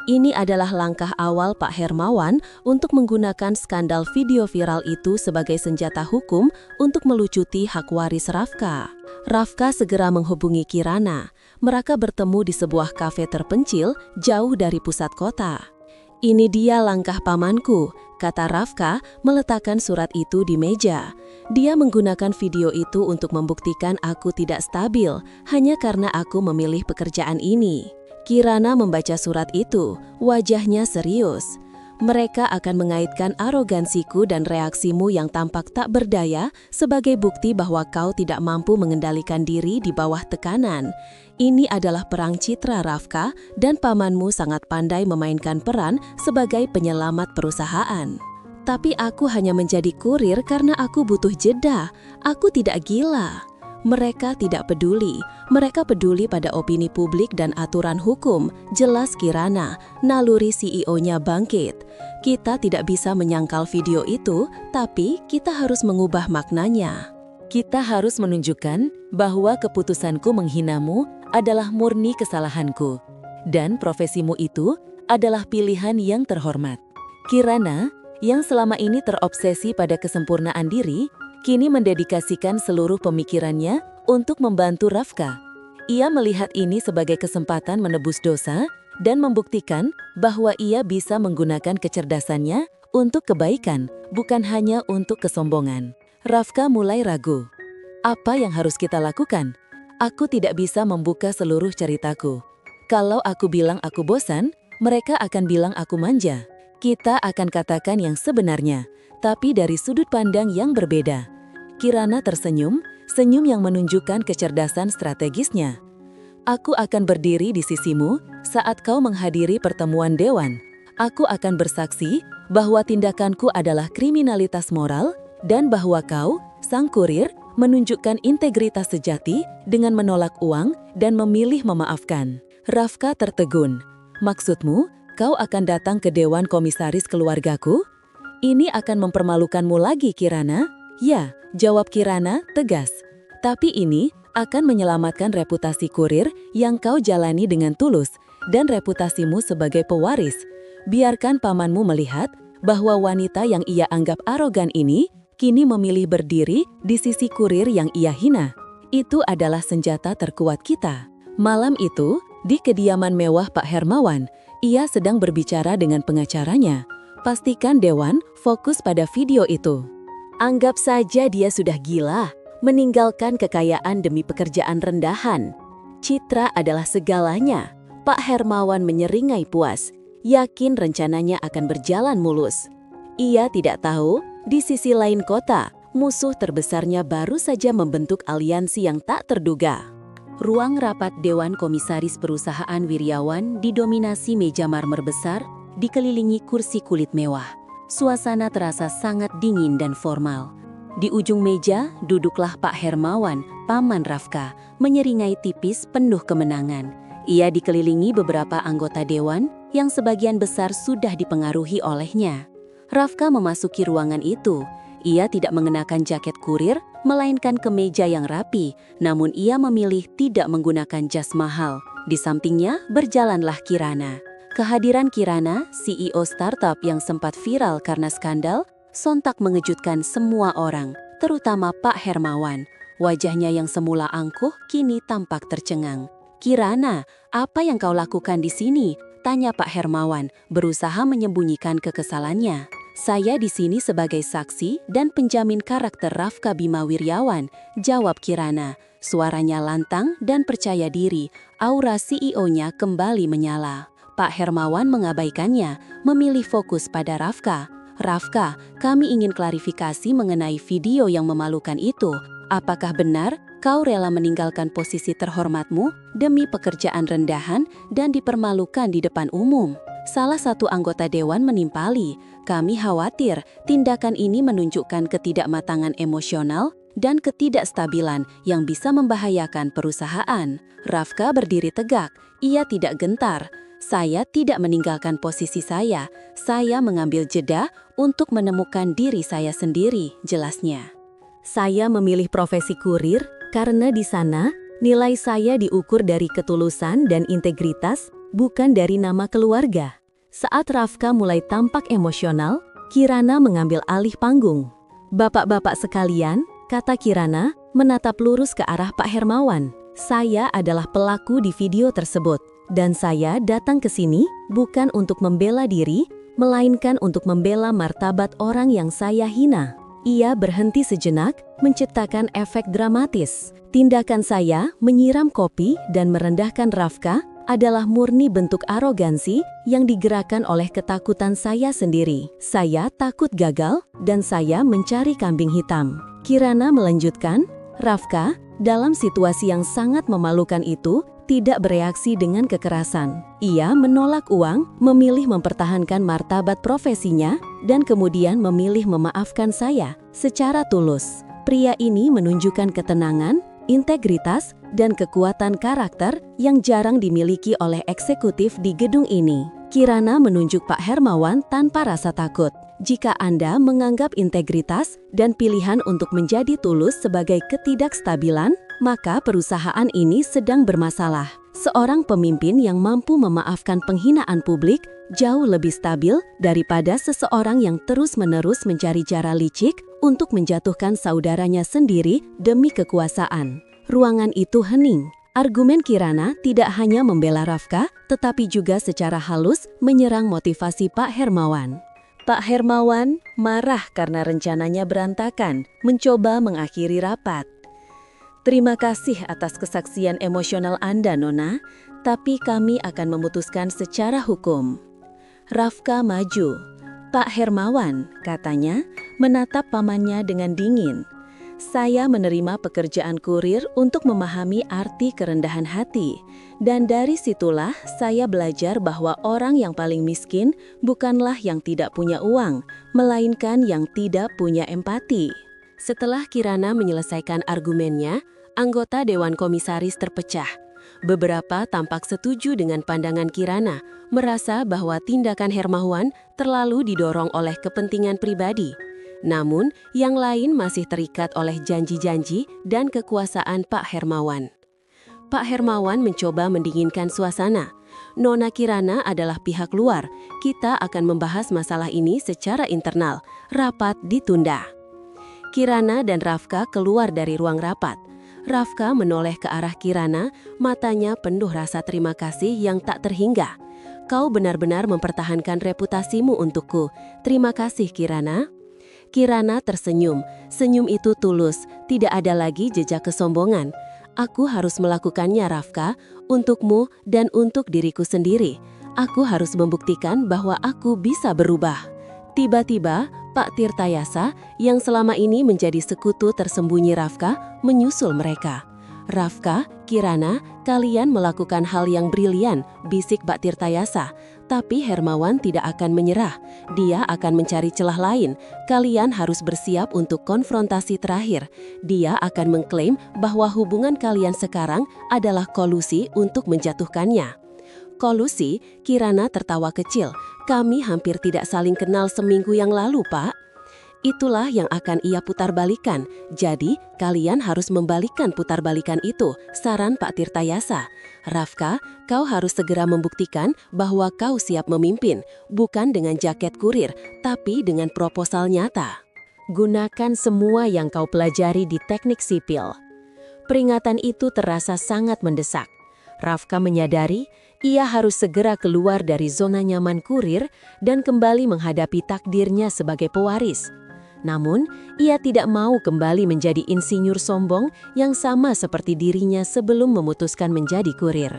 Ini adalah langkah awal Pak Hermawan untuk menggunakan skandal video viral itu sebagai senjata hukum untuk melucuti hak waris Rafka. Rafka segera menghubungi Kirana. Mereka bertemu di sebuah kafe terpencil jauh dari pusat kota. "Ini dia langkah pamanku," kata Rafka meletakkan surat itu di meja. "Dia menggunakan video itu untuk membuktikan aku tidak stabil hanya karena aku memilih pekerjaan ini." Kirana membaca surat itu, wajahnya serius. "Mereka akan mengaitkan arogansiku dan reaksimu yang tampak tak berdaya sebagai bukti bahwa kau tidak mampu mengendalikan diri di bawah tekanan. Ini adalah perang citra, Rafka, dan pamanmu sangat pandai memainkan peran sebagai penyelamat perusahaan. Tapi aku hanya menjadi kurir karena aku butuh jeda. Aku tidak gila." Mereka tidak peduli. Mereka peduli pada opini publik dan aturan hukum. Jelas Kirana, naluri CEO-nya bangkit. Kita tidak bisa menyangkal video itu, tapi kita harus mengubah maknanya. Kita harus menunjukkan bahwa keputusanku menghinamu adalah murni kesalahanku. Dan profesimu itu adalah pilihan yang terhormat. Kirana, yang selama ini terobsesi pada kesempurnaan diri, kini mendedikasikan seluruh pemikirannya untuk membantu Rafka. Ia melihat ini sebagai kesempatan menebus dosa dan membuktikan bahwa ia bisa menggunakan kecerdasannya untuk kebaikan, bukan hanya untuk kesombongan. Rafka mulai ragu. "Apa yang harus kita lakukan? Aku tidak bisa membuka seluruh ceritaku. Kalau aku bilang aku bosan, mereka akan bilang aku manja. Kita akan katakan yang sebenarnya, tapi dari sudut pandang yang berbeda." Kirana tersenyum, senyum yang menunjukkan kecerdasan strategisnya. "Aku akan berdiri di sisimu saat kau menghadiri pertemuan dewan. Aku akan bersaksi bahwa tindakanku adalah kriminalitas moral dan bahwa kau, sang kurir, menunjukkan integritas sejati dengan menolak uang dan memilih memaafkan." Rafka tertegun. "Maksudmu, kau akan datang ke Dewan Komisaris keluargaku? Ini akan mempermalukanmu lagi, Kirana?" "Ya," jawab Kirana tegas. "Tapi ini akan menyelamatkan reputasi kurir yang kau jalani dengan tulus dan reputasimu sebagai pewaris. Biarkan pamanmu melihat bahwa wanita yang ia anggap arogan ini kini memilih berdiri di sisi kurir yang ia hina. Itu adalah senjata terkuat kita. Malam itu, di kediaman mewah Pak Hermawan, ia sedang berbicara dengan pengacaranya. Pastikan Dewan fokus pada video itu. Anggap saja dia sudah gila, meninggalkan kekayaan demi pekerjaan rendahan. Citra adalah segalanya. Pak Hermawan menyeringai puas, yakin rencananya akan berjalan mulus. Ia tidak tahu, di sisi lain kota, musuh terbesarnya baru saja membentuk aliansi yang tak terduga. Ruang rapat Dewan Komisaris Perusahaan Wiryawan didominasi meja marmer besar, dikelilingi kursi kulit mewah. Suasana terasa sangat dingin dan formal. Di ujung meja, duduklah Pak Hermawan, paman Rafka, menyeringai tipis penuh kemenangan. Ia dikelilingi beberapa anggota dewan yang sebagian besar sudah dipengaruhi olehnya. Rafka memasuki ruangan itu. Ia tidak mengenakan jaket kurir, melainkan kemeja yang rapi, namun ia memilih tidak menggunakan jas mahal. Di sampingnya berjalanlah Kirana. Kehadiran Kirana, CEO startup yang sempat viral karena skandal, sontak mengejutkan semua orang, terutama Pak Hermawan. Wajahnya yang semula angkuh kini tampak tercengang. "Kirana, apa yang kau lakukan di sini?" tanya Pak Hermawan, berusaha menyembunyikan kekesalannya. "Saya di sini sebagai saksi dan penjamin karakter Rafka Bima Wiryawan," jawab Kirana. Suaranya lantang dan percaya diri, aura CEO-nya kembali menyala. Pak Hermawan mengabaikannya, memilih fokus pada Rafka. "Rafka, kami ingin klarifikasi mengenai video yang memalukan itu. Apakah benar kau rela meninggalkan posisi terhormatmu demi pekerjaan rendahan dan dipermalukan di depan umum?" Salah satu anggota dewan menimpali, "Kami khawatir tindakan ini menunjukkan ketidakmatangan emosional dan ketidakstabilan yang bisa membahayakan perusahaan." Rafka berdiri tegak, ia tidak gentar. "Saya tidak meninggalkan posisi saya mengambil jeda untuk menemukan diri saya sendiri," jelasnya. "Saya memilih profesi kurir karena di sana nilai saya diukur dari ketulusan dan integritas, bukan dari nama keluarga." Saat Rafka mulai tampak emosional, Kirana mengambil alih panggung. "Bapak-bapak sekalian," kata Kirana, menatap lurus ke arah Pak Hermawan. "Saya adalah pelaku di video tersebut. Dan saya datang ke sini bukan untuk membela diri, melainkan untuk membela martabat orang yang saya hina." Ia berhenti sejenak, menciptakan efek dramatis. "Tindakan saya menyiram kopi dan merendahkan Rafka adalah murni bentuk arogansi yang digerakkan oleh ketakutan saya sendiri. Saya takut gagal dan saya mencari kambing hitam." Kirana melanjutkan, "Rafka, dalam situasi yang sangat memalukan itu, tidak bereaksi dengan kekerasan. Ia menolak uang, memilih mempertahankan martabat profesinya, dan kemudian memilih memaafkan saya secara tulus. Pria ini menunjukkan ketenangan, integritas, dan kekuatan karakter yang jarang dimiliki oleh eksekutif di gedung ini." Kirana menunjuk Pak Hermawan tanpa rasa takut. "Jika Anda menganggap integritas dan pilihan untuk menjadi tulus sebagai ketidakstabilan, maka perusahaan ini sedang bermasalah. Seorang pemimpin yang mampu memaafkan penghinaan publik jauh lebih stabil daripada seseorang yang terus-menerus mencari cara licik untuk menjatuhkan saudaranya sendiri demi kekuasaan." Ruangan itu hening. Argumen Kirana tidak hanya membela Rafka, tetapi juga secara halus menyerang motivasi Pak Hermawan. Pak Hermawan marah karena rencananya berantakan, mencoba mengakhiri rapat. "Terima kasih atas kesaksian emosional Anda, Nona, tapi kami akan memutuskan secara hukum." Rafka maju. "Pak Hermawan," katanya, menatap pamannya dengan dingin. "Saya menerima pekerjaan kurir untuk memahami arti kerendahan hati. Dan dari situlah saya belajar bahwa orang yang paling miskin bukanlah yang tidak punya uang, melainkan yang tidak punya empati." Setelah Kirana menyelesaikan argumennya, anggota Dewan Komisaris terpecah. Beberapa tampak setuju dengan pandangan Kirana, merasa bahwa tindakan Hermawan terlalu didorong oleh kepentingan pribadi. Namun, yang lain masih terikat oleh janji-janji dan kekuasaan Pak Hermawan. Pak Hermawan mencoba mendinginkan suasana. Nona Kirana adalah pihak luar. Kita akan membahas masalah ini secara internal. Rapat ditunda. Kirana dan Rafka keluar dari ruang rapat. Rafka menoleh ke arah Kirana, matanya penuh rasa terima kasih yang tak terhingga. Kau benar-benar mempertahankan reputasimu untukku. Terima kasih, Kirana. Kirana tersenyum. Senyum itu tulus, tidak ada lagi jejak kesombongan. Aku harus melakukannya, Rafka, untukmu dan untuk diriku sendiri. Aku harus membuktikan bahwa aku bisa berubah. Tiba-tiba, Pak Tirtayasa yang selama ini menjadi sekutu tersembunyi Rafka menyusul mereka. Rafka, Kirana, kalian melakukan hal yang brilian, bisik Pak Tirtayasa. Tapi Hermawan tidak akan menyerah. Dia akan mencari celah lain. Kalian harus bersiap untuk konfrontasi terakhir. Dia akan mengklaim bahwa hubungan kalian sekarang adalah kolusi untuk menjatuhkannya. Kolusi, Kirana tertawa kecil. Kami hampir tidak saling kenal seminggu yang lalu, Pak. Itulah yang akan ia putarbalikan. Jadi, kalian harus membalikkan putarbalikan itu, saran Pak Tirtayasa. Rafka, kau harus segera membuktikan bahwa kau siap memimpin, bukan dengan jaket kurir, tapi dengan proposal nyata. Gunakan semua yang kau pelajari di teknik sipil. Peringatan itu terasa sangat mendesak. Rafka menyadari ia harus segera keluar dari zona nyaman kurir dan kembali menghadapi takdirnya sebagai pewaris. Namun, ia tidak mau kembali menjadi insinyur sombong yang sama seperti dirinya sebelum memutuskan menjadi kurir.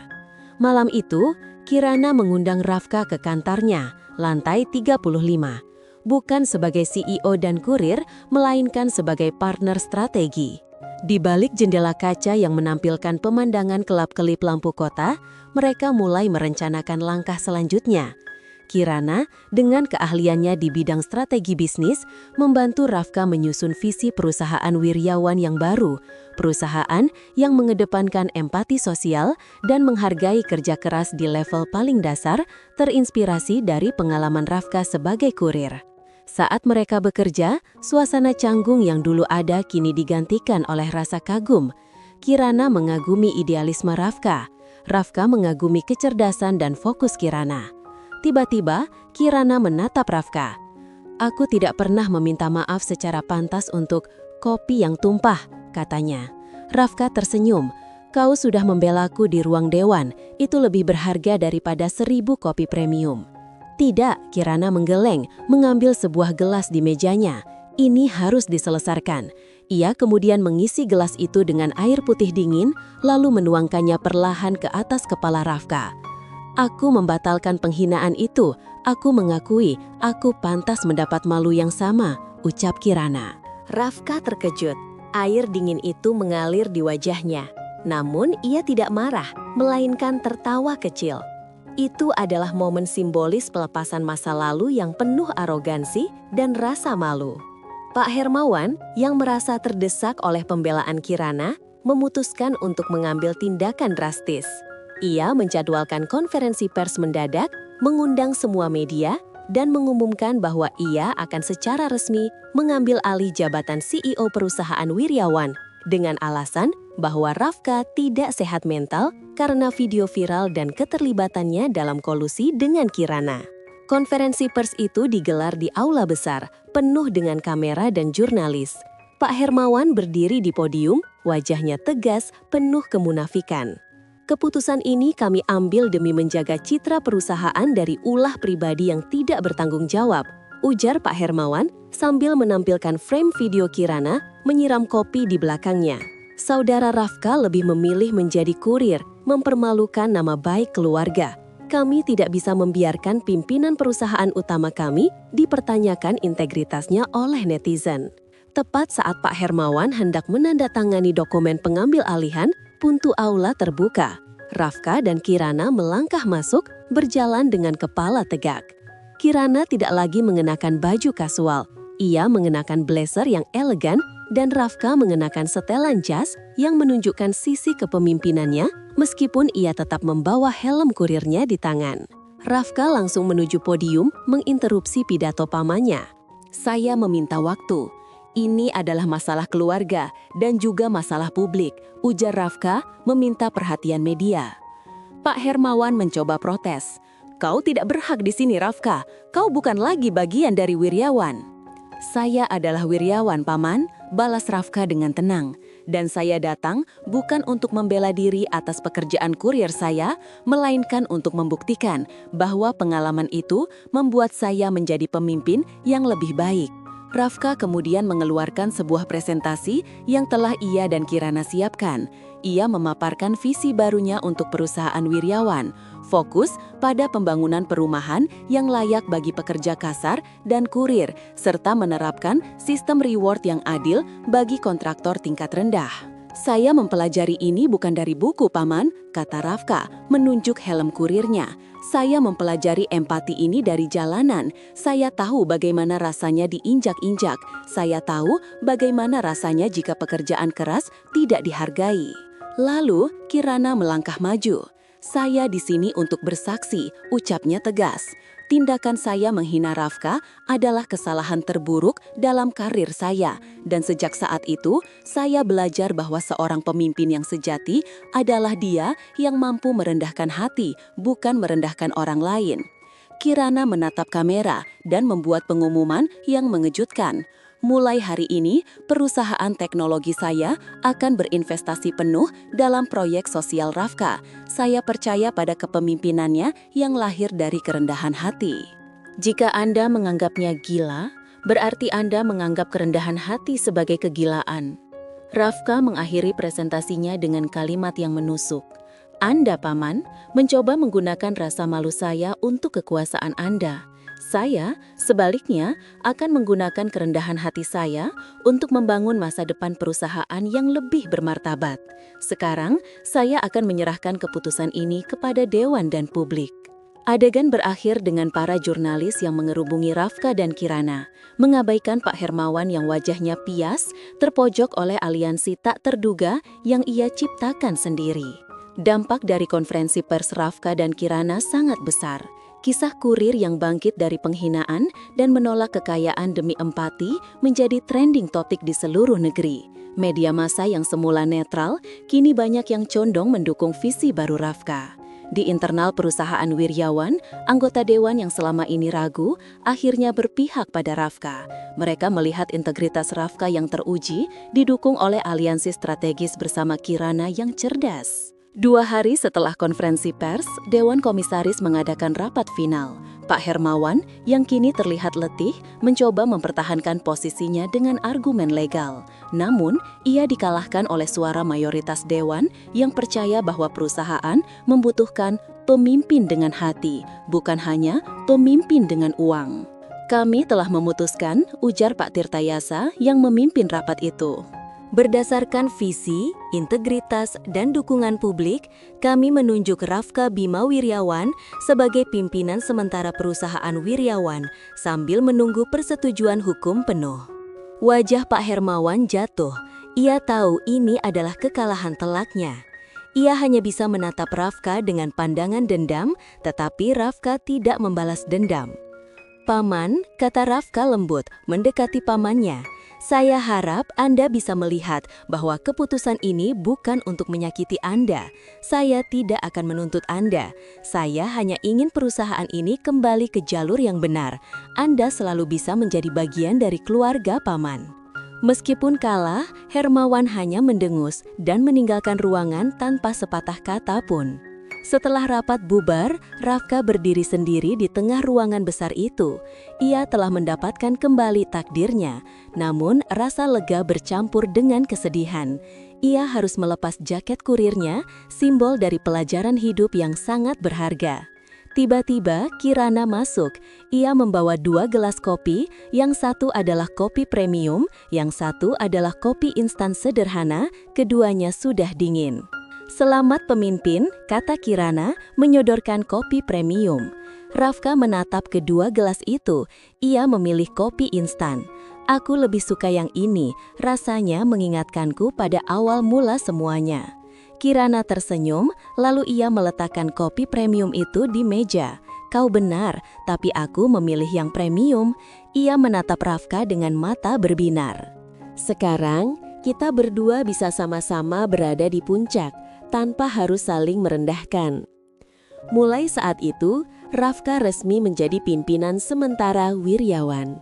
Malam itu, Kirana mengundang Rafka ke kantornya, lantai 35. Bukan sebagai CEO dan kurir, melainkan sebagai partner strategi. Di balik jendela kaca yang menampilkan pemandangan kelap-kelip lampu kota, mereka mulai merencanakan langkah selanjutnya. Kirana, dengan keahliannya di bidang strategi bisnis, membantu Rafka menyusun visi perusahaan wiryawan yang baru, perusahaan yang mengedepankan empati sosial dan menghargai kerja keras di level paling dasar, terinspirasi dari pengalaman Rafka sebagai kurir. Saat mereka bekerja, suasana canggung yang dulu ada kini digantikan oleh rasa kagum. Kirana mengagumi idealisme Rafka. Rafka mengagumi kecerdasan dan fokus Kirana. Tiba-tiba, Kirana menatap Rafka. Aku tidak pernah meminta maaf secara pantas untuk kopi yang tumpah, katanya. Rafka tersenyum. Kau sudah membelaku di ruang dewan, itu lebih berharga daripada 1000 kopi premium. Tidak, Kirana menggeleng, mengambil sebuah gelas di mejanya. Ini harus diselesaikan. Ia kemudian mengisi gelas itu dengan air putih dingin, lalu menuangkannya perlahan ke atas kepala Rafka. Aku membatalkan penghinaan itu. Aku mengakui, aku pantas mendapat malu yang sama, ucap Kirana. Rafka terkejut. Air dingin itu mengalir di wajahnya. Namun ia tidak marah, melainkan tertawa kecil. Itu adalah momen simbolis pelepasan masa lalu yang penuh arogansi dan rasa malu. Pak Hermawan, yang merasa terdesak oleh pembelaan Kirana, memutuskan untuk mengambil tindakan drastis. Ia menjadwalkan konferensi pers mendadak, mengundang semua media, dan mengumumkan bahwa ia akan secara resmi mengambil alih jabatan CEO perusahaan wiryawan dengan alasan bahwa Rafka tidak sehat mental karena video viral dan keterlibatannya dalam kolusi dengan Kirana. Konferensi pers itu digelar di aula besar, penuh dengan kamera dan jurnalis. Pak Hermawan berdiri di podium, wajahnya tegas, penuh kemunafikan. Keputusan ini kami ambil demi menjaga citra perusahaan dari ulah pribadi yang tidak bertanggung jawab, ujar Pak Hermawan sambil menampilkan frame video Kirana menyiram kopi di belakangnya. Saudara Rafka lebih memilih menjadi kurir, mempermalukan nama baik keluarga. Kami tidak bisa membiarkan pimpinan perusahaan utama kami dipertanyakan integritasnya oleh netizen. Tepat saat Pak Hermawan hendak menandatangani dokumen pengambil alihan, pintu aula terbuka. Rafka dan Kirana melangkah masuk, berjalan dengan kepala tegak. Kirana tidak lagi mengenakan baju kasual. Ia mengenakan blazer yang elegan dan Rafka mengenakan setelan jas yang menunjukkan sisi kepemimpinannya meskipun ia tetap membawa helm kurirnya di tangan. Rafka langsung menuju podium menginterupsi pidato pamannya. Saya meminta waktu. Ini adalah masalah keluarga dan juga masalah publik, ujar Rafka meminta perhatian media. Pak Hermawan mencoba protes. "Kau tidak berhak di sini, Rafka. Kau bukan lagi bagian dari Wiryawan." "Saya adalah Wiryawan, Paman," balas Rafka dengan tenang. "Dan saya datang bukan untuk membela diri atas pekerjaan kurir saya, melainkan untuk membuktikan bahwa pengalaman itu membuat saya menjadi pemimpin yang lebih baik." Rafka kemudian mengeluarkan sebuah presentasi yang telah ia dan Kirana siapkan. Ia memaparkan visi barunya untuk perusahaan Wiryawan, fokus pada pembangunan perumahan yang layak bagi pekerja kasar dan kurir, serta menerapkan sistem reward yang adil bagi kontraktor tingkat rendah. "Saya mempelajari ini bukan dari buku, Paman," kata Rafka, menunjuk helm kurirnya. "Saya mempelajari empati ini dari jalanan. Saya tahu bagaimana rasanya diinjak-injak. Saya tahu bagaimana rasanya jika pekerjaan keras tidak dihargai." Lalu, Kirana melangkah maju. "Saya di sini untuk bersaksi," ucapnya tegas. "Tindakan saya menghina Rafka adalah kesalahan terburuk dalam karir saya. Dan sejak saat itu, saya belajar bahwa seorang pemimpin yang sejati adalah dia yang mampu merendahkan hati, bukan merendahkan orang lain." Kirana menatap kamera dan membuat pengumuman yang mengejutkan. "Mulai hari ini, perusahaan teknologi saya akan berinvestasi penuh dalam proyek sosial Rafka. Saya percaya pada kepemimpinannya yang lahir dari kerendahan hati." Jika Anda menganggapnya gila, berarti Anda menganggap kerendahan hati sebagai kegilaan. Rafka mengakhiri presentasinya dengan kalimat yang menusuk. "Anda, Paman, mencoba menggunakan rasa malu saya untuk kekuasaan Anda. Saya, sebaliknya, akan menggunakan kerendahan hati saya untuk membangun masa depan perusahaan yang lebih bermartabat. Sekarang, saya akan menyerahkan keputusan ini kepada Dewan dan publik." Adegan berakhir dengan para jurnalis yang mengerubungi Rafka dan Kirana, mengabaikan Pak Hermawan yang wajahnya pias, terpojok oleh aliansi tak terduga yang ia ciptakan sendiri. Dampak dari konferensi pers Rafka dan Kirana sangat besar. Kisah kurir yang bangkit dari penghinaan dan menolak kekayaan demi empati menjadi trending topik di seluruh negeri. Media massa yang semula netral, kini banyak yang condong mendukung visi baru Rafka. Di internal perusahaan Wiryawan, anggota dewan yang selama ini ragu, akhirnya berpihak pada Rafka. Mereka melihat integritas Rafka yang teruji, didukung oleh aliansi strategis bersama Kirana yang cerdas. 2 hari setelah konferensi pers, Dewan Komisaris mengadakan rapat final. Pak Hermawan, yang kini terlihat letih, mencoba mempertahankan posisinya dengan argumen legal. Namun, ia dikalahkan oleh suara mayoritas Dewan yang percaya bahwa perusahaan membutuhkan pemimpin dengan hati, bukan hanya pemimpin dengan uang. "Kami telah memutuskan," ujar Pak Tirtayasa yang memimpin rapat itu. "Berdasarkan visi, integritas, dan dukungan publik, kami menunjuk Rafka Bima Wiryawan sebagai pimpinan sementara perusahaan Wiryawan sambil menunggu persetujuan hukum penuh." Wajah Pak Hermawan jatuh. Ia tahu ini adalah kekalahan telaknya. Ia hanya bisa menatap Rafka dengan pandangan dendam, tetapi Rafka tidak membalas dendam. "Paman," kata Rafka lembut, mendekati pamannya, "saya harap Anda bisa melihat bahwa keputusan ini bukan untuk menyakiti Anda. Saya tidak akan menuntut Anda. Saya hanya ingin perusahaan ini kembali ke jalur yang benar. Anda selalu bisa menjadi bagian dari keluarga, Paman." Meskipun kalah, Hermawan hanya mendengus dan meninggalkan ruangan tanpa sepatah kata pun. Setelah rapat bubar, Rafka berdiri sendiri di tengah ruangan besar itu. Ia telah mendapatkan kembali takdirnya, namun rasa lega bercampur dengan kesedihan. Ia harus melepas jaket kurirnya, simbol dari pelajaran hidup yang sangat berharga. Tiba-tiba Kirana masuk. Ia membawa 2 gelas kopi, yang satu adalah kopi premium, yang satu adalah kopi instan sederhana, keduanya sudah dingin. "Selamat pemimpin," kata Kirana, menyodorkan kopi premium. Rafka menatap kedua gelas itu. Ia memilih kopi instan. "Aku lebih suka yang ini, rasanya mengingatkanku pada awal mula semuanya." Kirana tersenyum, lalu ia meletakkan kopi premium itu di meja. "Kau benar, tapi aku memilih yang premium." Ia menatap Rafka dengan mata berbinar. "Sekarang, kita berdua bisa sama-sama berada di puncak, tanpa harus saling merendahkan." Mulai saat itu, Rafka resmi menjadi pimpinan sementara Wiryawan.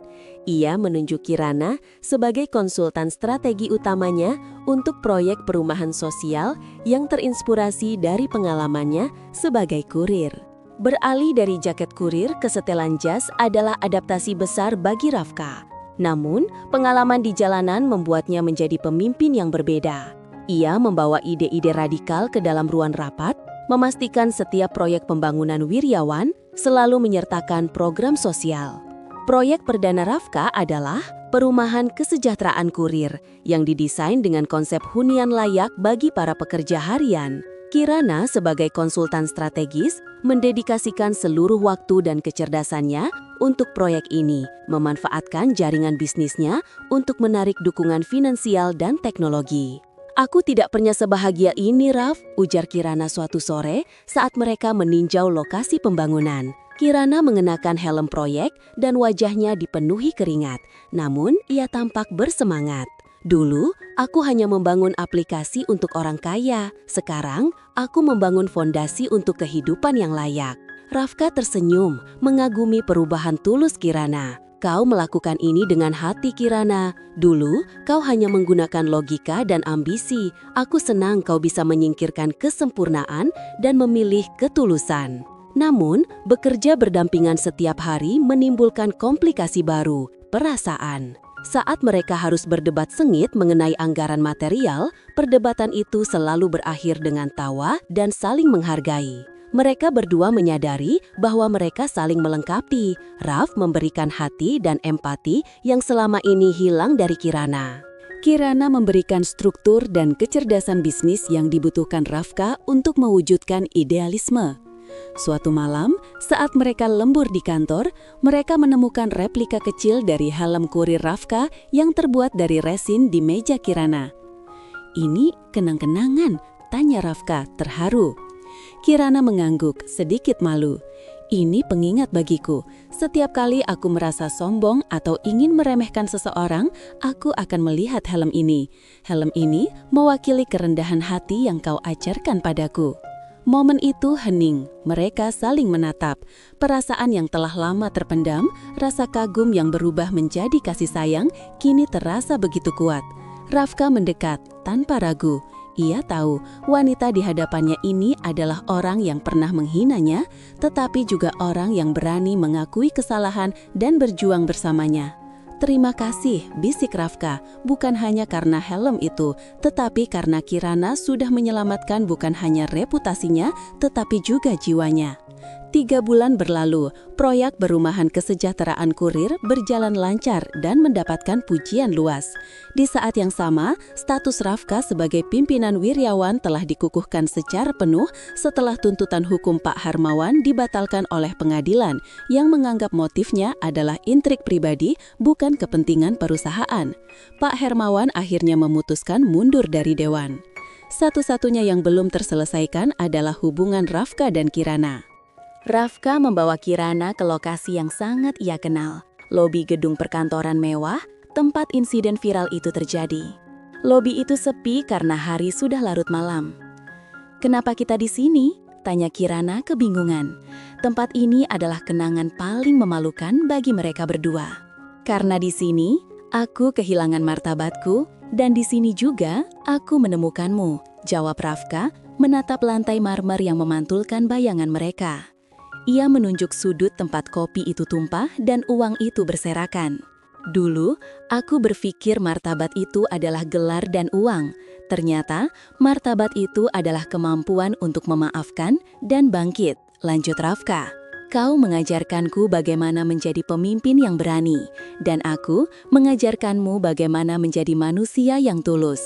Ia menunjuk Kirana sebagai konsultan strategi utamanya untuk proyek perumahan sosial yang terinspirasi dari pengalamannya sebagai kurir. Beralih dari jaket kurir ke setelan jas adalah adaptasi besar bagi Rafka. Namun, pengalaman di jalanan membuatnya menjadi pemimpin yang berbeda. Ia membawa ide-ide radikal ke dalam ruang rapat, memastikan setiap proyek pembangunan Wiryawan selalu menyertakan program sosial. Proyek perdana Rafka adalah perumahan kesejahteraan kurir yang didesain dengan konsep hunian layak bagi para pekerja harian. Kirana sebagai konsultan strategis mendedikasikan seluruh waktu dan kecerdasannya untuk proyek ini, memanfaatkan jaringan bisnisnya untuk menarik dukungan finansial dan teknologi. "Aku tidak pernah sebahagia ini, Raf," ujar Kirana suatu sore saat mereka meninjau lokasi pembangunan. Kirana mengenakan helm proyek dan wajahnya dipenuhi keringat, namun ia tampak bersemangat. "Dulu, aku hanya membangun aplikasi untuk orang kaya. Sekarang, aku membangun fondasi untuk kehidupan yang layak." Rafka tersenyum, mengagumi perubahan tulus Kirana. "Kau melakukan ini dengan hati, Kirana. Dulu, kau hanya menggunakan logika dan ambisi. Aku senang kau bisa menyingkirkan kesempurnaan dan memilih ketulusan." Namun, bekerja berdampingan setiap hari menimbulkan komplikasi baru, perasaan. Saat mereka harus berdebat sengit mengenai anggaran material, perdebatan itu selalu berakhir dengan tawa dan saling menghargai. Mereka berdua menyadari bahwa mereka saling melengkapi. Raf memberikan hati dan empati yang selama ini hilang dari Kirana. Kirana memberikan struktur dan kecerdasan bisnis yang dibutuhkan Rafka untuk mewujudkan idealisme. Suatu malam, saat mereka lembur di kantor, mereka menemukan replika kecil dari helm kurir Rafka yang terbuat dari resin di meja Kirana. "Ini kenang-kenangan?" tanya Rafka terharu. Kirana mengangguk, sedikit malu. "Ini pengingat bagiku. Setiap kali aku merasa sombong atau ingin meremehkan seseorang, aku akan melihat helm ini. Helm ini mewakili kerendahan hati yang kau ajarkan padaku." Momen itu hening, mereka saling menatap. Perasaan yang telah lama terpendam, rasa kagum yang berubah menjadi kasih sayang, kini terasa begitu kuat. Rafka mendekat, tanpa ragu. Ia tahu wanita di hadapannya ini adalah orang yang pernah menghinanya, tetapi juga orang yang berani mengakui kesalahan dan berjuang bersamanya. "Terima kasih," bisik Rafka, bukan hanya karena helm itu, tetapi karena Kirana sudah menyelamatkan bukan hanya reputasinya, tetapi juga jiwanya. 3 bulan berlalu, proyek perumahan kesejahteraan kurir berjalan lancar dan mendapatkan pujian luas. Di saat yang sama, status Rafka sebagai pimpinan Wiryawan telah dikukuhkan secara penuh setelah tuntutan hukum Pak Hermawan dibatalkan oleh pengadilan yang menganggap motifnya adalah intrik pribadi bukan kepentingan perusahaan. Pak Hermawan akhirnya memutuskan mundur dari dewan. Satu-satunya yang belum terselesaikan adalah hubungan Rafka dan Kirana. Rafka membawa Kirana ke lokasi yang sangat ia kenal, lobi gedung perkantoran mewah, tempat insiden viral itu terjadi. Lobi itu sepi karena hari sudah larut malam. "Kenapa kita di sini?" tanya Kirana kebingungan. Tempat ini adalah kenangan paling memalukan bagi mereka berdua. "Karena di sini, aku kehilangan martabatku, dan di sini juga aku menemukanmu," jawab Rafka, menatap lantai marmer yang memantulkan bayangan mereka. Ia menunjuk sudut tempat kopi itu tumpah dan uang itu berserakan. "Dulu, aku berpikir martabat itu adalah gelar dan uang. Ternyata, martabat itu adalah kemampuan untuk memaafkan dan bangkit," lanjut Rafka. "Kau mengajarkanku bagaimana menjadi pemimpin yang berani, dan aku mengajarkanmu bagaimana menjadi manusia yang tulus."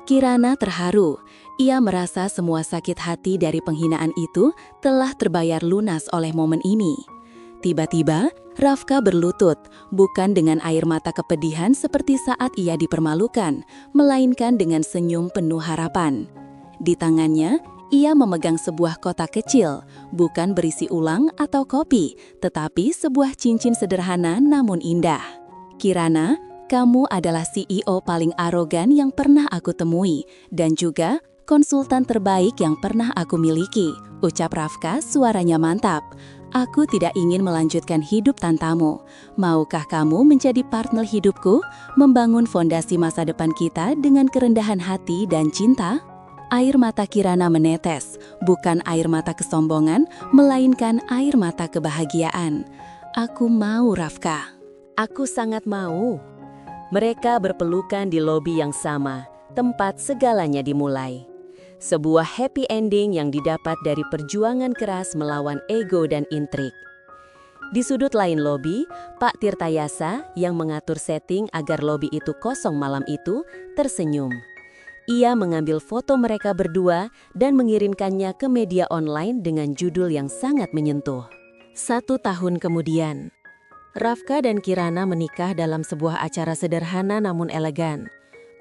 Kirana terharu. Ia merasa semua sakit hati dari penghinaan itu telah terbayar lunas oleh momen ini. Tiba-tiba, Rafka berlutut, bukan dengan air mata kepedihan seperti saat ia dipermalukan, melainkan dengan senyum penuh harapan. Di tangannya, ia memegang sebuah kotak kecil, bukan berisi ulang atau kopi, tetapi sebuah cincin sederhana namun indah. "Kirana, kamu adalah CEO paling arogan yang pernah aku temui, dan juga konsultan terbaik yang pernah aku miliki, ucap Rafka, suaranya mantap. Aku tidak ingin melanjutkan hidup tanpamu. Maukah kamu menjadi partner hidupku, membangun fondasi masa depan kita dengan kerendahan hati dan cinta? Air mata Kirana menetes, bukan air mata kesombongan, melainkan air mata kebahagiaan. Aku mau, Rafka. Aku sangat mau. Mereka berpelukan di lobi yang sama, tempat segalanya dimulai. Sebuah happy ending yang didapat dari perjuangan keras melawan ego dan intrik. Di sudut lain lobi, Pak Tirtayasa yang mengatur setting agar lobi itu kosong malam itu tersenyum. Ia mengambil foto mereka berdua dan mengirimkannya ke media online dengan judul yang sangat menyentuh. 1 tahun kemudian, Rafka dan Kirana menikah dalam sebuah acara sederhana namun elegan.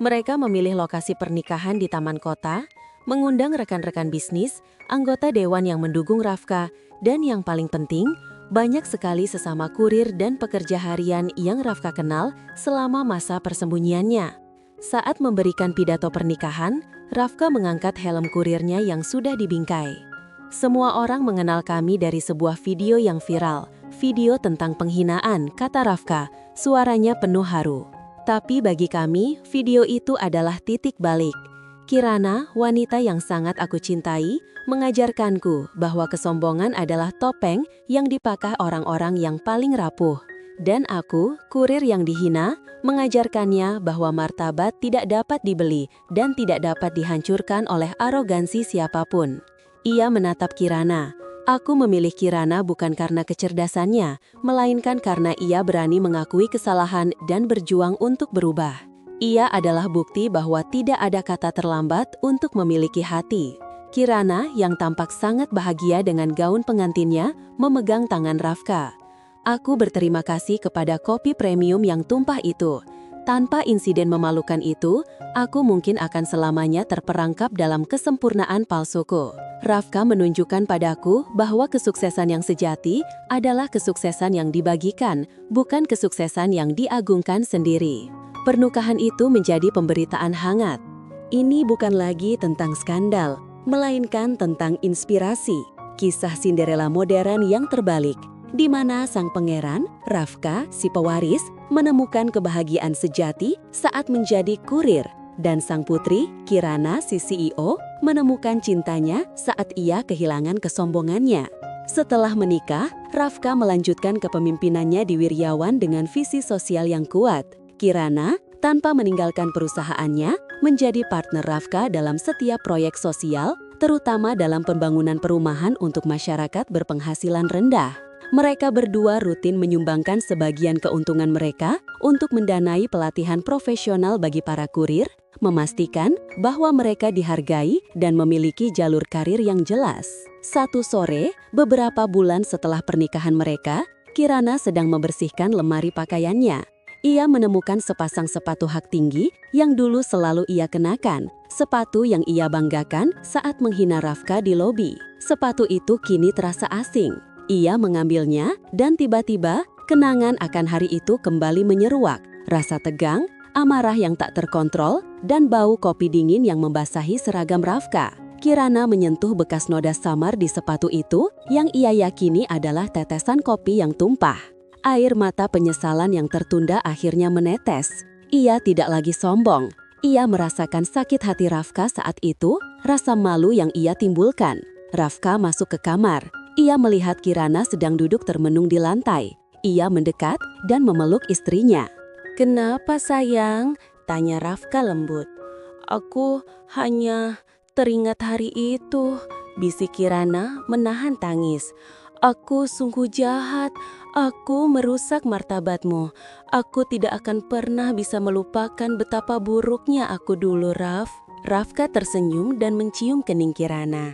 Mereka memilih lokasi pernikahan di taman kota, mengundang rekan-rekan bisnis, anggota dewan yang mendukung Rafka, dan yang paling penting, banyak sekali sesama kurir dan pekerja harian yang Rafka kenal selama masa persembunyiannya. Saat memberikan pidato pernikahan, Rafka mengangkat helm kurirnya yang sudah dibingkai. Semua orang mengenal kami dari sebuah video yang viral, video tentang penghinaan, kata Rafka, suaranya penuh haru. Tapi bagi kami, video itu adalah titik balik. Kirana, wanita yang sangat aku cintai, mengajarkanku bahwa kesombongan adalah topeng yang dipakai orang-orang yang paling rapuh. Dan aku, kurir yang dihina, mengajarkannya bahwa martabat tidak dapat dibeli dan tidak dapat dihancurkan oleh arogansi siapapun. Ia menatap Kirana. Aku memilih Kirana bukan karena kecerdasannya, melainkan karena ia berani mengakui kesalahan dan berjuang untuk berubah. Ia adalah bukti bahwa tidak ada kata terlambat untuk memiliki hati. Kirana, yang tampak sangat bahagia dengan gaun pengantinnya, memegang tangan Rafka. Aku berterima kasih kepada kopi premium yang tumpah itu. Tanpa insiden memalukan itu, aku mungkin akan selamanya terperangkap dalam kesempurnaan palsuku. Rafka menunjukkan padaku bahwa kesuksesan yang sejati adalah kesuksesan yang dibagikan, bukan kesuksesan yang diagungkan sendiri. Pernikahan itu menjadi pemberitaan hangat. Ini bukan lagi tentang skandal, melainkan tentang inspirasi, kisah Cinderella modern yang terbalik, di mana sang pangeran, Rafka, si pewaris, menemukan kebahagiaan sejati saat menjadi kurir, dan sang putri, Kirana, si CEO, menemukan cintanya saat ia kehilangan kesombongannya. Setelah menikah, Rafka melanjutkan kepemimpinannya di Wiryawan dengan visi sosial yang kuat. Kirana, tanpa meninggalkan perusahaannya, menjadi partner Rafka dalam setiap proyek sosial, terutama dalam pembangunan perumahan untuk masyarakat berpenghasilan rendah. Mereka berdua rutin menyumbangkan sebagian keuntungan mereka untuk mendanai pelatihan profesional bagi para kurir, memastikan bahwa mereka dihargai dan memiliki jalur karir yang jelas. Satu sore, beberapa bulan setelah pernikahan mereka, Kirana sedang membersihkan lemari pakaiannya. Ia menemukan sepasang sepatu hak tinggi yang dulu selalu ia kenakan, sepatu yang ia banggakan saat menghina Rafka di lobi. Sepatu itu kini terasa asing. Ia mengambilnya dan tiba-tiba kenangan akan hari itu kembali menyeruak. Rasa tegang, amarah yang tak terkontrol, dan bau kopi dingin yang membasahi seragam Rafka. Kirana menyentuh bekas noda samar di sepatu itu yang ia yakini adalah tetesan kopi yang tumpah. Air mata penyesalan yang tertunda akhirnya menetes. Ia tidak lagi sombong. Ia merasakan sakit hati Rafka saat itu, rasa malu yang ia timbulkan. Rafka masuk ke kamar. Ia melihat Kirana sedang duduk termenung di lantai. Ia mendekat dan memeluk istrinya. "Kenapa sayang?" tanya Rafka lembut. "Aku hanya teringat hari itu," bisik Kirana menahan tangis. "Aku sungguh jahat. Aku merusak martabatmu. Aku tidak akan pernah bisa melupakan betapa buruknya aku dulu, Raf." Rafka tersenyum dan mencium kening Kirana.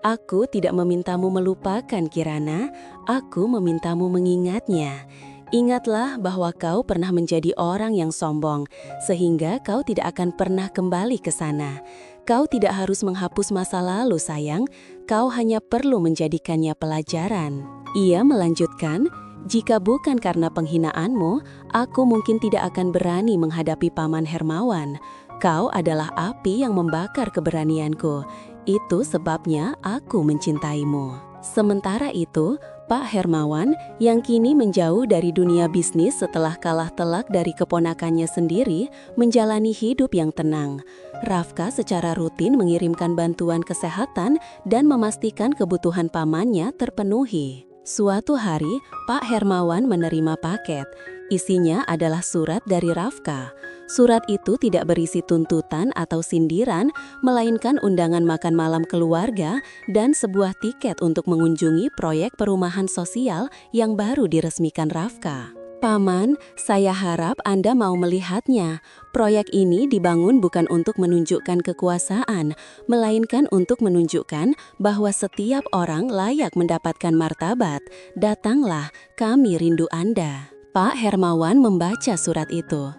"Aku tidak memintamu melupakan, Kirana. Aku memintamu mengingatnya. Ingatlah bahwa kau pernah menjadi orang yang sombong, sehingga kau tidak akan pernah kembali ke sana. Kau tidak harus menghapus masa lalu, sayang. Kau hanya perlu menjadikannya pelajaran." Ia melanjutkan, "Jika bukan karena penghinaanmu, aku mungkin tidak akan berani menghadapi Paman Hermawan. Kau adalah api yang membakar keberanianku. Itu sebabnya aku mencintaimu. Sementara itu, Pak Hermawan yang kini menjauh dari dunia bisnis setelah kalah telak dari keponakannya sendiri, menjalani hidup yang tenang. Rafka secara rutin mengirimkan bantuan kesehatan dan memastikan kebutuhan pamannya terpenuhi. Suatu hari, Pak Hermawan menerima paket. Isinya adalah surat dari Rafka. Surat itu tidak berisi tuntutan atau sindiran, melainkan undangan makan malam keluarga dan sebuah tiket untuk mengunjungi proyek perumahan sosial yang baru diresmikan Rafka. Paman, saya harap Anda mau melihatnya. Proyek ini dibangun bukan untuk menunjukkan kekuasaan, melainkan untuk menunjukkan bahwa setiap orang layak mendapatkan martabat. Datanglah, kami rindu Anda. Pak Hermawan membaca surat itu.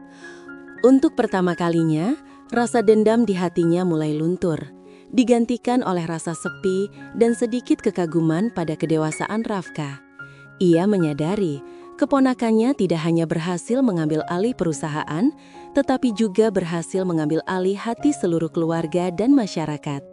Untuk pertama kalinya, rasa dendam di hatinya mulai luntur, digantikan oleh rasa sepi dan sedikit kekaguman pada kedewasaan Rafka. Ia menyadari keponakannya tidak hanya berhasil mengambil alih perusahaan, tetapi juga berhasil mengambil alih hati seluruh keluarga dan masyarakat.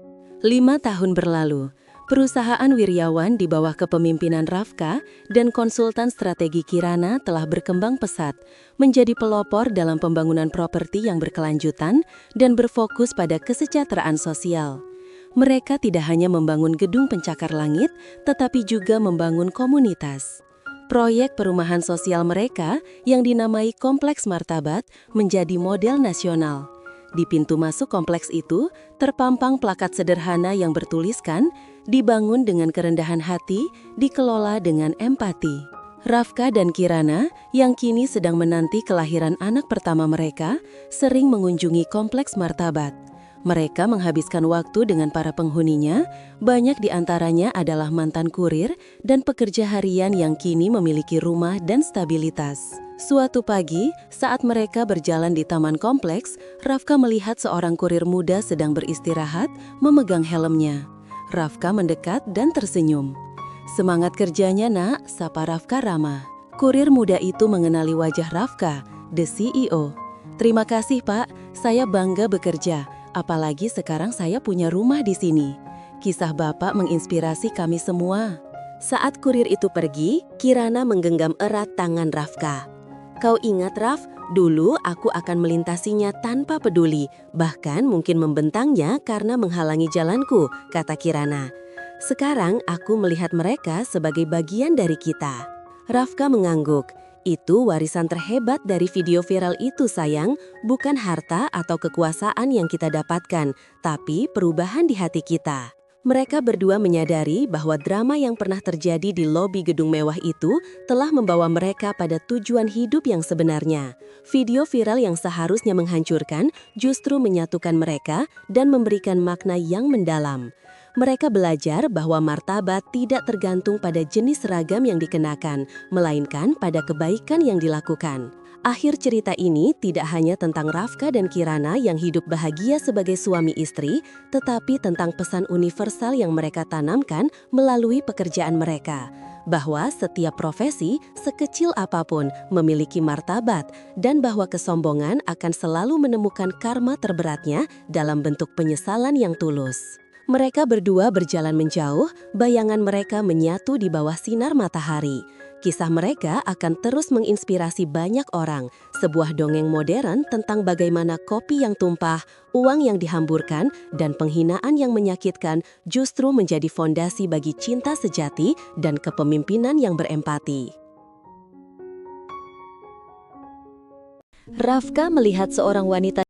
5 tahun berlalu, perusahaan Wiryawan di bawah kepemimpinan Rafka dan konsultan strategi Kirana telah berkembang pesat, menjadi pelopor dalam pembangunan properti yang berkelanjutan dan berfokus pada kesejahteraan sosial. Mereka tidak hanya membangun gedung pencakar langit, tetapi juga membangun komunitas. Proyek perumahan sosial mereka yang dinamai Kompleks Martabat menjadi model nasional. Di pintu masuk kompleks itu terpampang plakat sederhana yang bertuliskan, dibangun dengan kerendahan hati, dikelola dengan empati. Rafka dan Kirana, yang kini sedang menanti kelahiran anak pertama mereka, sering mengunjungi Kompleks Martabat. Mereka menghabiskan waktu dengan para penghuninya, banyak di antaranya adalah mantan kurir dan pekerja harian yang kini memiliki rumah dan stabilitas. Suatu pagi, saat mereka berjalan di taman kompleks, Rafka melihat seorang kurir muda sedang beristirahat, memegang helmnya. Rafka mendekat dan tersenyum. "Semangat kerjanya, Nak," sapa Rafka ramah. Kurir muda itu mengenali wajah Rafka, the CEO. "Terima kasih, Pak. Saya bangga bekerja. Apalagi sekarang saya punya rumah di sini. Kisah Bapak menginspirasi kami semua." Saat kurir itu pergi, Kirana menggenggam erat tangan Rafka. "Kau ingat, Raf, dulu aku akan melintasinya tanpa peduli, bahkan mungkin membentangnya karena menghalangi jalanku," kata Kirana. "Sekarang aku melihat mereka sebagai bagian dari kita." Rafka mengangguk. "Itu warisan terhebat dari video viral itu, sayang. Bukan harta atau kekuasaan yang kita dapatkan, tapi perubahan di hati kita." Mereka berdua menyadari bahwa drama yang pernah terjadi di lobi gedung mewah itu telah membawa mereka pada tujuan hidup yang sebenarnya. Video viral yang seharusnya menghancurkan justru menyatukan mereka dan memberikan makna yang mendalam. Mereka belajar bahwa martabat tidak tergantung pada jenis seragam yang dikenakan, melainkan pada kebaikan yang dilakukan. Akhir cerita ini tidak hanya tentang Rafka dan Kirana yang hidup bahagia sebagai suami istri, tetapi tentang pesan universal yang mereka tanamkan melalui pekerjaan mereka. Bahwa setiap profesi, sekecil apapun, memiliki martabat, dan bahwa kesombongan akan selalu menemukan karma terberatnya dalam bentuk penyesalan yang tulus. Mereka berdua berjalan menjauh, bayangan mereka menyatu di bawah sinar matahari. Kisah mereka akan terus menginspirasi banyak orang, sebuah dongeng modern tentang bagaimana kopi yang tumpah, uang yang dihamburkan, dan penghinaan yang menyakitkan justru menjadi fondasi bagi cinta sejati dan kepemimpinan yang berempati. Rafka melihat seorang wanita